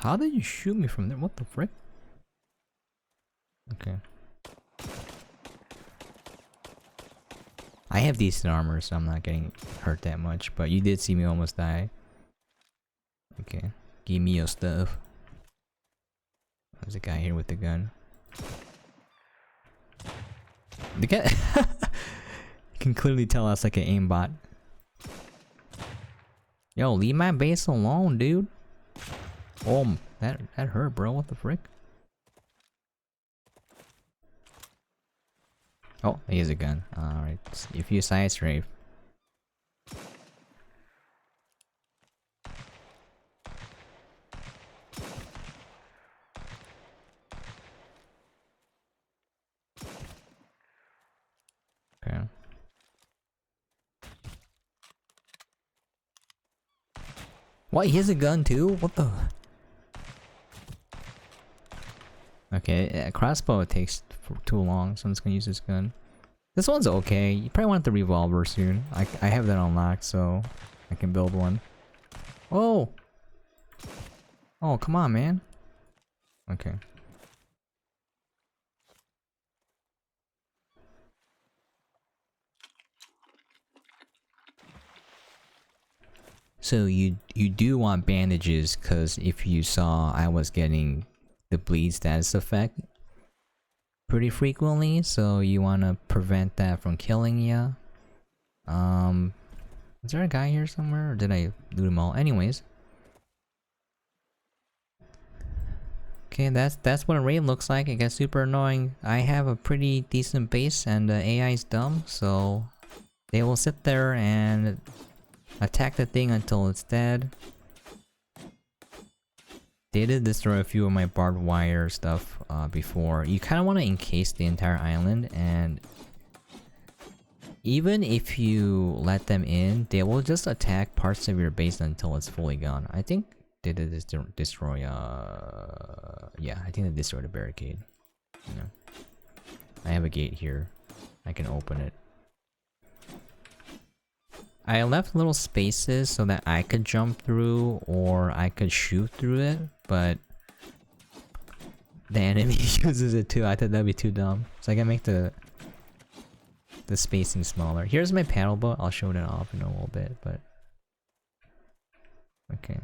How did you shoot me from there? What the frick? Okay. I have decent armor, so I'm not getting hurt that much. But you did see me almost die. Okay, give me your stuff. There's a guy here with the gun. The guy can clearly tell us like an aimbot. Yo, leave my base alone, dude. Oh, that hurt, bro. What the frick? Oh, he has a gun. Alright, if you side strafe. Okay. What? He has a gun too? What the? Okay, a crossbow takes too long, so I'm just gonna use this gun. This one's okay. You probably want the revolver soon. I have that unlocked, so I can build one. Oh! Oh, come on, man. Okay. So you do want bandages, cause if you saw I was getting the bleed status effect pretty frequently, so you want to prevent that from killing you. Is there a guy here somewhere, or did I loot them all? Anyways. Okay, that's what a raid looks like. It gets super annoying. I have a pretty decent base, and the AI is dumb, so they will sit there and attack the thing until it's dead. They did destroy a few of my barbed wire stuff before. You kind of want to encase the entire island, and even if you let them in, they will just attack parts of your base until it's fully gone. I think they did destroy, yeah, I think they destroyed a barricade. You know. I have a gate here. I can open it. I left little spaces so that I could jump through or I could shoot through it, but the enemy uses it too. I thought that'd be too dumb. So I gotta make the spacing smaller. Here's my paddle boat. I'll show it off in a little bit, but okay.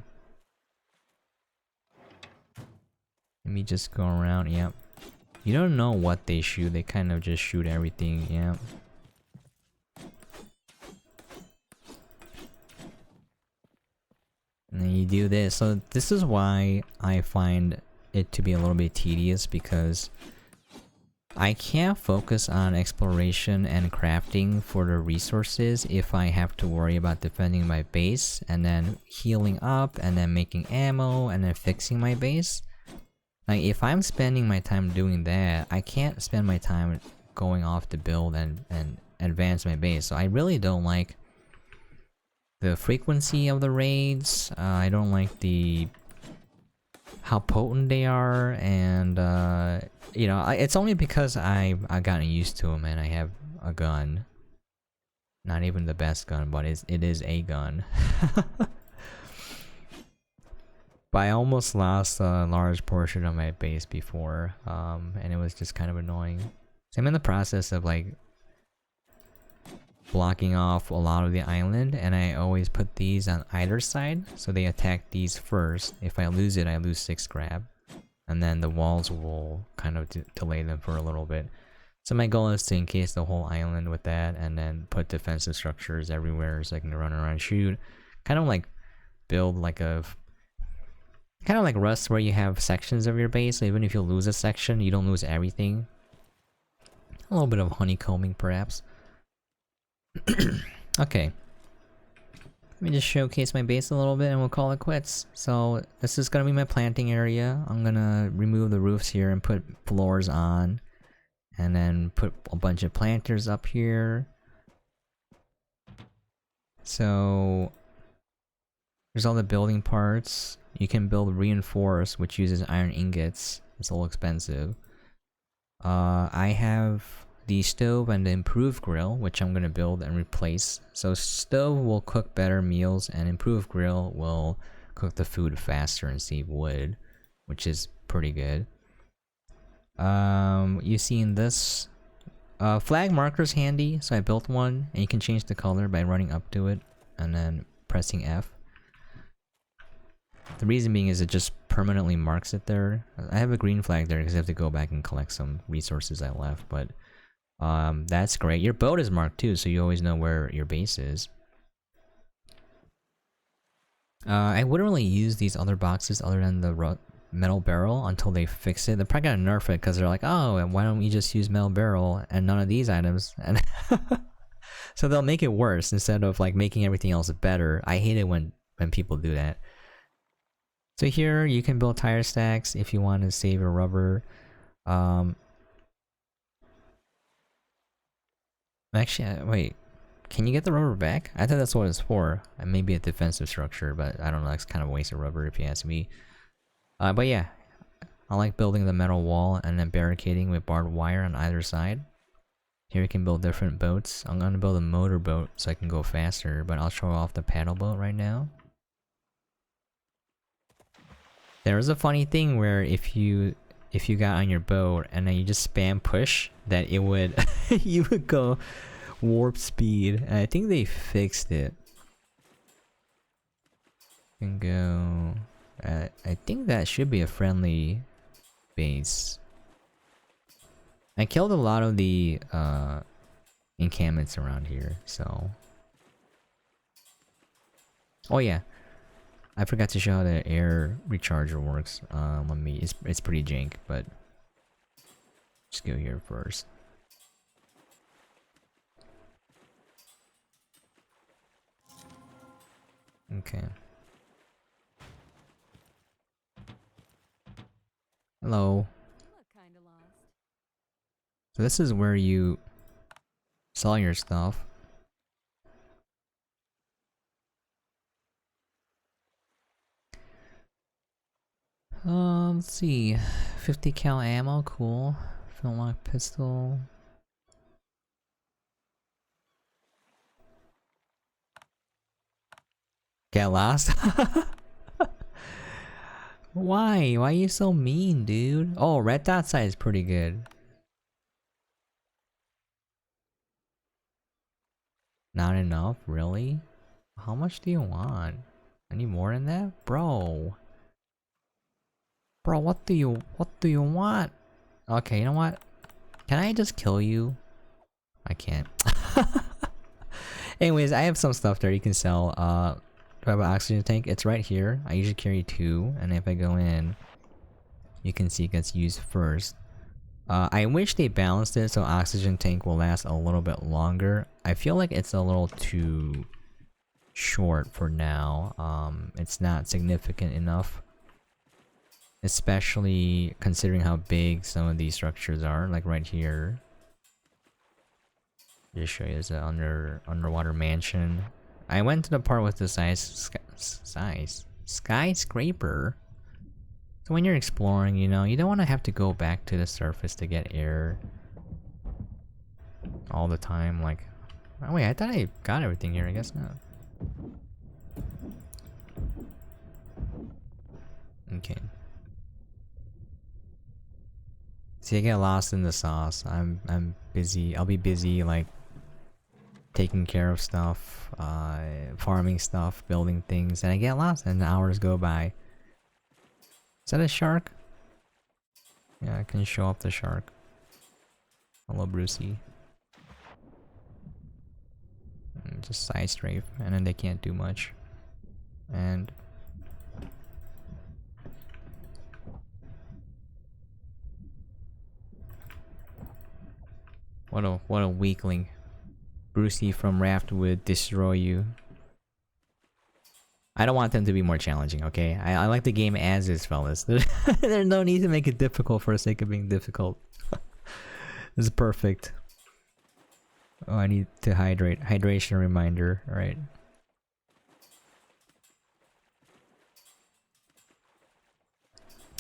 Let me just go around. Yep. You don't know what they shoot. They kind of just shoot everything. Yep. And then you do this. So this is why I find it to be a little bit tedious, because I can't focus on exploration and crafting for the resources if I have to worry about defending my base and then healing up and then making ammo and then fixing my base. Like, if I'm spending my time doing that, I can't spend my time going off to build and advance my base. So I really don't like the frequency of the raids. I don't like how potent they are, and you know, it's only because I've gotten used to them and I have a gun. Not even the best gun, but it is a gun. But I almost lost a large portion of my base before, and it was just kind of annoying. So I'm in the process of like blocking off a lot of the island, and I always put these on either side, so they attack these first. If I lose it, I lose 6 grab, and then the walls will kind of delay them for a little bit. So my goal is to encase the whole island with that, and then put defensive structures everywhere so I can run around and shoot. Kind of like build like kind of like Rust, where you have sections of your base, so even if you lose a section, you don't lose everything. A little bit of honeycombing, perhaps. Okay. Let me just showcase my base a little bit and we'll call it quits. So this is gonna be my planting area. I'm gonna remove the roofs here and put floors on, and then put a bunch of planters up here. So there's all the building parts. You can build reinforce, which uses iron ingots. It's a little expensive. I have the stove and the improved grill, which I'm gonna build and replace. So stove will cook better meals, and improved grill will cook the food faster and save wood, which is pretty good. You see in this Flag marker's handy, so I built one, and you can change the color by running up to it and then pressing F. The reason being is it just permanently marks it there. I have a green flag there because I have to go back and collect some resources I left, but that's great. Your boat is marked too, so you always know where your base is. I wouldn't really use these other boxes other than the metal barrel until they fix it. They're probably gonna nerf it because they're like, oh, and why don't we just use metal barrel and none of these items? And so they'll make it worse instead of like making everything else better. I hate it when people do that. So here you can build tire stacks if you want to save your rubber. Actually, wait. Can you get the rubber back? I thought that's what it's for. It may be a defensive structure, but I don't know. It's kind of a waste of rubber if you ask me. But yeah, I like building the metal wall and then barricading with barbed wire on either side. Here you can build different boats. I'm gonna build a motor boat so I can go faster, but I'll show off the paddle boat right now. There was a funny thing where if you got on your boat and then you just spam push, that it would you would go warp speed. And I think they fixed it. You can go. I think that should be a friendly base. I killed a lot of the encampments around here, so. Oh yeah, I forgot to show how the air recharger works. Let me. It's pretty jank, but just go here first. Okay. Hello. So this is where you sell your stuff. Let's see. 50 cal ammo, cool. Flintlock pistol. Get lost? Why? Why are you so mean, dude? Oh, red dot size is pretty good. Not enough? Really? How much do you want? Any more than that? Bro. Bro, what do you want? Okay, you know what? Can I just kill you? I can't. Anyways, I have some stuff there you can sell. Do I have an oxygen tank? It's right here. I usually carry 2, and if I go in, you can see it gets used first. I wish they balanced it so oxygen tank will last a little bit longer. I feel like it's a little too short for now. It's not significant enough. Especially considering how big some of these structures are, like right here. Just show you, there's an underwater mansion. I went to the part with the skyscraper. So when you're exploring, you know, you don't want to have to go back to the surface to get air all the time. Like, oh wait, I thought I got everything here. I guess not. Okay. See, I get lost in the sauce. I'm busy. I'll be busy like taking care of stuff, farming stuff, building things, and I get lost and the hours go by. Is that a shark? Yeah, I can show off the shark. Hello, Brucey. Just side strafe, and then they can't do much. And what a weakling. Brucey from Raft would destroy you. I don't want them to be more challenging, okay? I like the game as is, fellas. There's no need to make it difficult for the sake of being difficult. This is perfect. Oh, I need to hydrate. Hydration reminder, alright.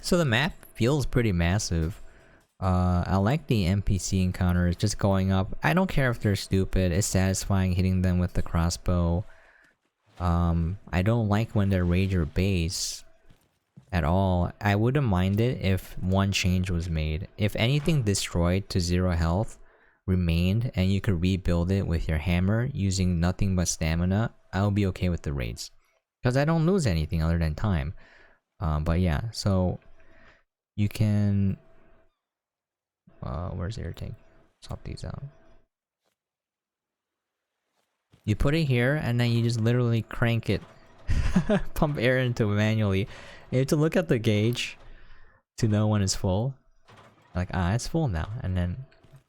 So the map feels pretty massive. I like the NPC encounters just going up. I don't care if they're stupid. It's satisfying hitting them with the crossbow. I don't like when they raid your base at all. I wouldn't mind it if one change was made. If anything destroyed to 0 health remained and you could rebuild it with your hammer using nothing but stamina, I'll be okay with the raids. Because I don't lose anything other than time. But yeah, so you can... where's the air tank? Swap these out. You put it here and then you just literally crank it. Pump air into it manually. You have to look at the gauge to know when it's full. Like, it's full now. And then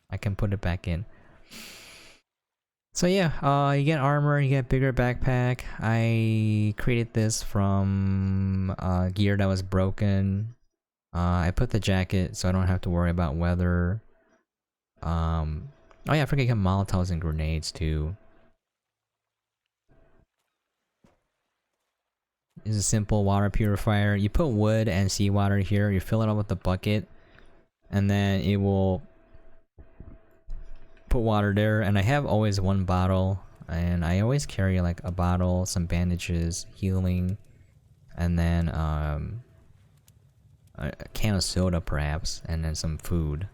I can put it back in. So yeah, you get armor, you get bigger backpack. I created this from gear that was broken. I put the jacket so I don't have to worry about weather. Oh yeah, I forget you get Molotovs and grenades too. It's a simple water purifier. You put wood and seawater here, you fill it up with the bucket, and then it will put water there. And I have always one bottle, and I always carry like a bottle, some bandages, healing, and then a can of soda perhaps, and then some food.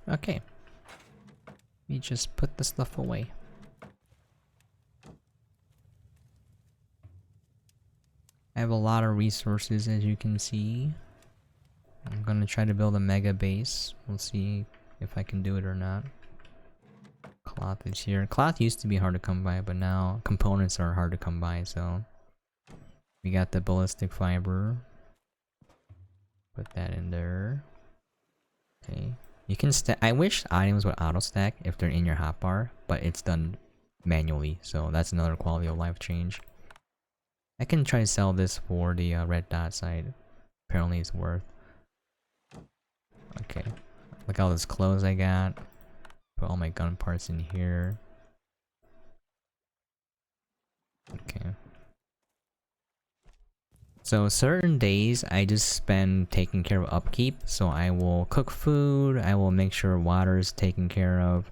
Okay. Let me just put the stuff away. I have a lot of resources, as you can see. I'm gonna try to build a mega base. We'll see if I can do it or not. Cloth is here. Cloth used to be hard to come by, but now components are hard to come by, so... We got the ballistic fiber. Put that in there. Okay. You can stack... I wish items would auto-stack if they're in your hotbar, but it's done manually, so that's another quality of life change. I can try to sell this for the red dot side. Apparently it's worth. Okay. Look at all this clothes I got. Put all my gun parts in here. Okay. So certain days I just spend taking care of upkeep. So I will cook food, I will make sure water is taken care of,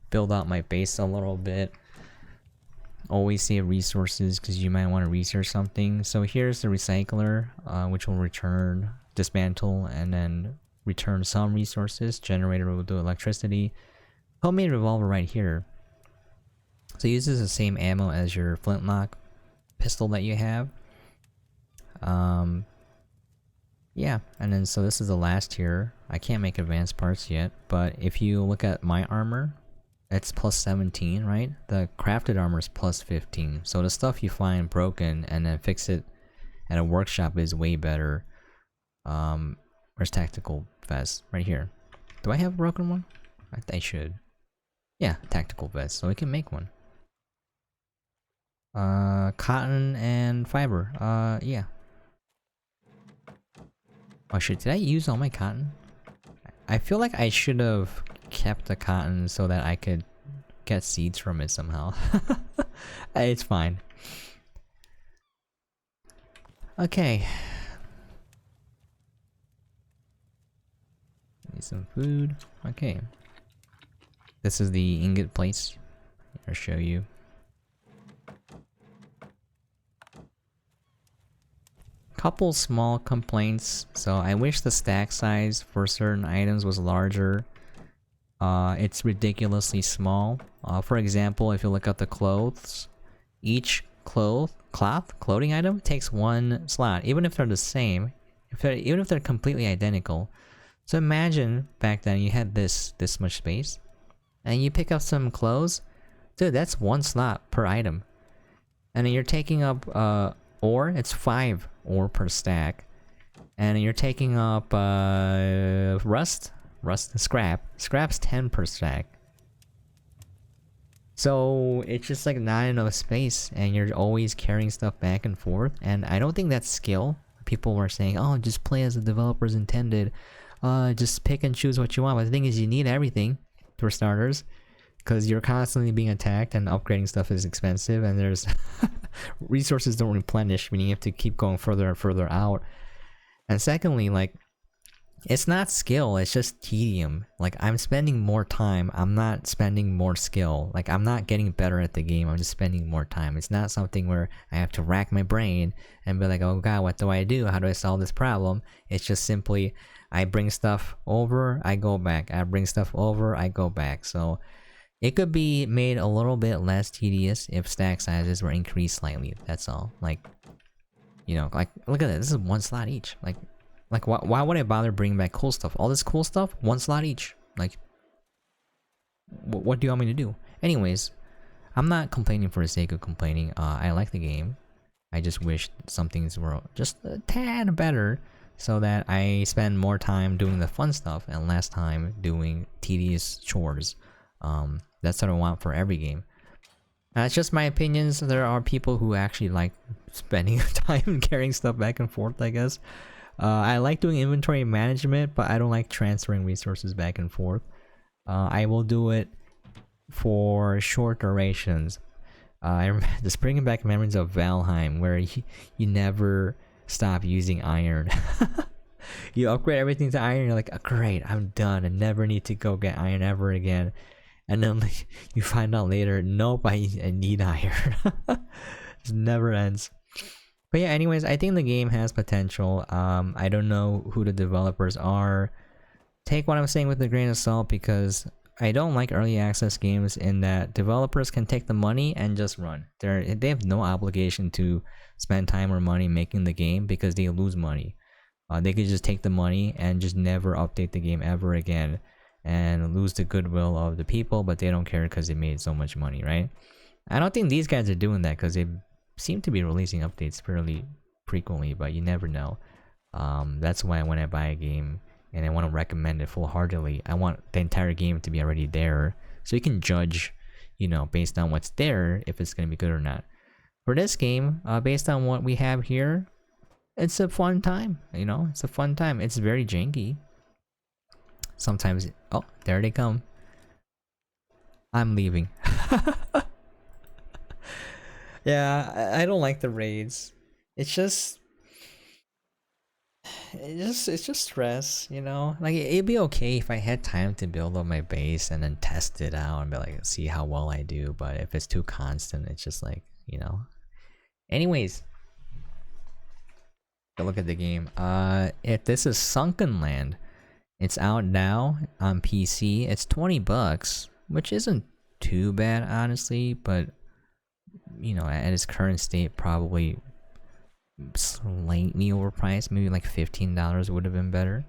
build out my base a little bit. Always save resources because you might want to research something. So here's the recycler, which will return, dismantle, and then return some resources. Generator will do electricity. Homemade revolver right here. So it uses the same ammo as your flintlock pistol that you have. Yeah, and then so this is the last tier. I can't make advanced parts yet, but if you look at my armor, it's plus 17, right? The crafted armor is plus 15. So the stuff you find broken and then fix it at a workshop is way better. Where's tactical vest? Right here. Do I have a broken one? I should. Yeah, tactical vest. So we can make one. Cotton and fiber. Yeah. Oh shit, did I use all my cotton? I feel like I should have kept the cotton so that I could get seeds from it somehow. It's fine. Okay. Need some food. Okay. This is the ingot place. I'll show you. Couple small complaints. So I wish the stack size for certain items was larger. It's ridiculously small. For example, if you look at the clothes, each clothing item takes one slot, even if they're the same, even if they're completely identical. So imagine back then you had this much space, and you pick up some clothes, dude, that's one slot per item, and then you're taking up ore. It's 5 ore per stack, and you're taking up scrap's 10 per stack. So it's just like not enough space, and you're always carrying stuff back and forth, and I don't think that's skill. People were saying, oh, just play as the developers intended, just pick and choose what you want. But the thing is, you need everything for starters, because you're constantly being attacked and upgrading stuff is expensive, and there's resources don't replenish, meaning you have to keep going further and further out. And secondly, like, It's not skill, it's just tedium. Like, I'm spending more time, I'm not spending more skill. Like, I'm not getting better at the game, I'm just spending more time. It's not something where I have to rack my brain and be like, oh god, what do I do? How do I solve this problem? It's just simply, I bring stuff over, I go back. I bring stuff over, I go back. So, it could be made a little bit less tedious if stack sizes were increased slightly, that's all. Like, you know, like, look at this is 1 slot each. Like, why would I bother bringing back cool stuff? All this cool stuff, 1 slot each. Like, what do you want me to do? Anyways, I'm not complaining for the sake of complaining. I like the game. I just wish some things were just a tad better so that I spend more time doing the fun stuff and less time doing tedious chores. That's what I want for every game. That's just my opinions. There are people who actually like spending time carrying stuff back and forth, I guess. I like doing inventory management, but I don't like transferring resources back and forth. I will do it for short durations. Just bringing back memories of Valheim, where you never stop using iron. You upgrade everything to iron, you're like, oh, great, I'm done. I never need to go get iron ever again. And then like, you find out later, nope, I need iron. It never ends. But yeah, anyways, I think the game has potential. I don't know who the developers are. Take what I'm saying with a grain of salt, because I don't like early access games in that developers can take the money and just run. They have no obligation to spend time or money making the game because they lose money. They could just take the money and just never update the game ever again and lose the goodwill of the people, but they don't care because they made so much money, right? I don't think these guys are doing that because they seem to be releasing updates fairly frequently, but you never know. That's why when I buy a game and I want to recommend it full-heartedly, I want the entire game to be already there, so you can judge, you know, based on what's there, if it's going to be good or not. For this game, based on what we have here, it's a fun time, you know? It's a fun time. It's very janky. Sometimes, oh, there they come. I'm leaving. Yeah, I don't like the raids. It's just stress, you know? Like, it'd be okay if I had time to build up my base and then test it out and be like, see how well I do, but if it's too constant, it's just like, you know? Anyways, go look at the game. If this is Sunkenland, it's out now on PC. It's $20, which isn't too bad, honestly, but you know, at its current state, probably slightly overpriced. Maybe like $15 would have been better.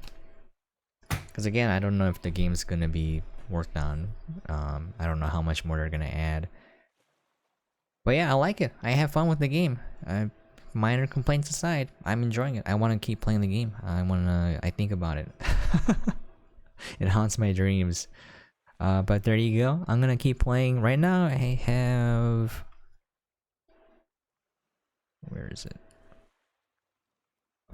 Because again, I don't know if the game's gonna be worked on. I don't know how much more they're gonna add. But yeah, I like it. I have fun with the game. Minor complaints aside, I'm enjoying it. I want to keep playing the game. I think about it. It haunts my dreams. But there you go. I'm gonna keep playing. Right now, I have... Where is it?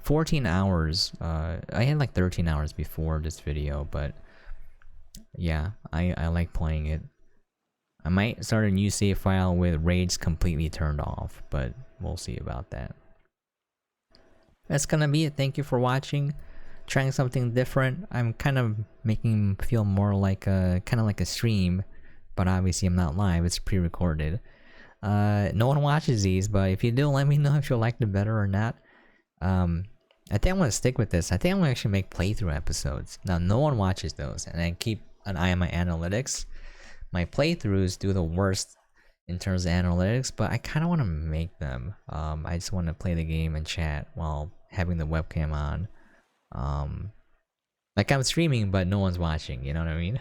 14 hours. I had like 13 hours before this video, but yeah, I like playing it. I might start a new save file with raids completely turned off, but we'll see about that. That's gonna be it. Thank you for watching. Trying something different. I'm kind of making feel more like a stream, but obviously I'm not live. It's pre-recorded. No one watches these, but if you do, let me know if you liked it better or not. I think I'm gonna stick with this. I think I'm gonna actually make playthrough episodes. Now, no one watches those, and I keep an eye on my analytics. My playthroughs do the worst in terms of analytics, but I kind of want to make them. I just want to play the game and chat while having the webcam on. Like I'm streaming, but no one's watching. You know what I mean?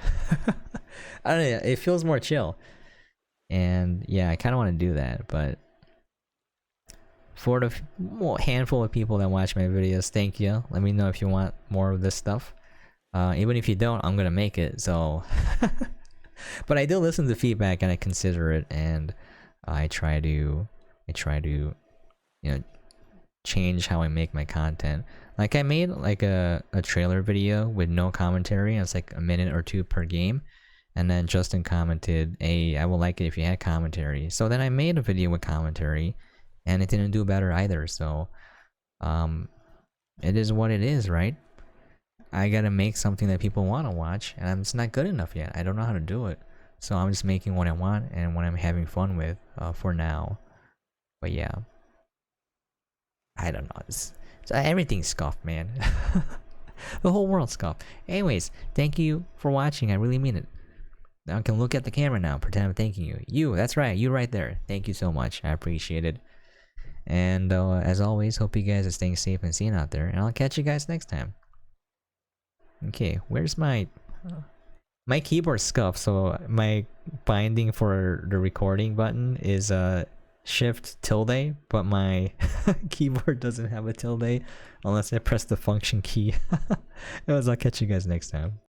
I don't know. It feels more chill. And yeah, I kind of want to do that, but for the handful of people that watch my videos, thank you. Let me know if you want more of this stuff. Even if you don't, I'm gonna make it. So, but I do listen to feedback and I consider it, and I try to, you know, change how I make my content. Like I made like a trailer video with no commentary, and it's like a minute or two per game. And then Justin commented, "Hey, I would like it if you had commentary." So then I made a video with commentary, and it didn't do better either. So, it is what it is, right? I gotta make something that people want to watch, and it's not good enough yet. I don't know how to do it, so I'm just making what I want and what I'm having fun with for now. But yeah, I don't know. Everything's scuffed, man. The whole world's scuffed. Anyways, thank you for watching. I really mean it. Now I can look at the camera now, pretend I'm thanking you. You, that's right, you right there. Thank you so much. I appreciate it. And as always, hope you guys are staying safe and sane out there. And I'll catch you guys next time. Okay, where's my keyboard scuffed? So my binding for the recording button is shift tilde, but my keyboard doesn't have a tilde unless I press the function key. Anyways, I'll catch you guys next time.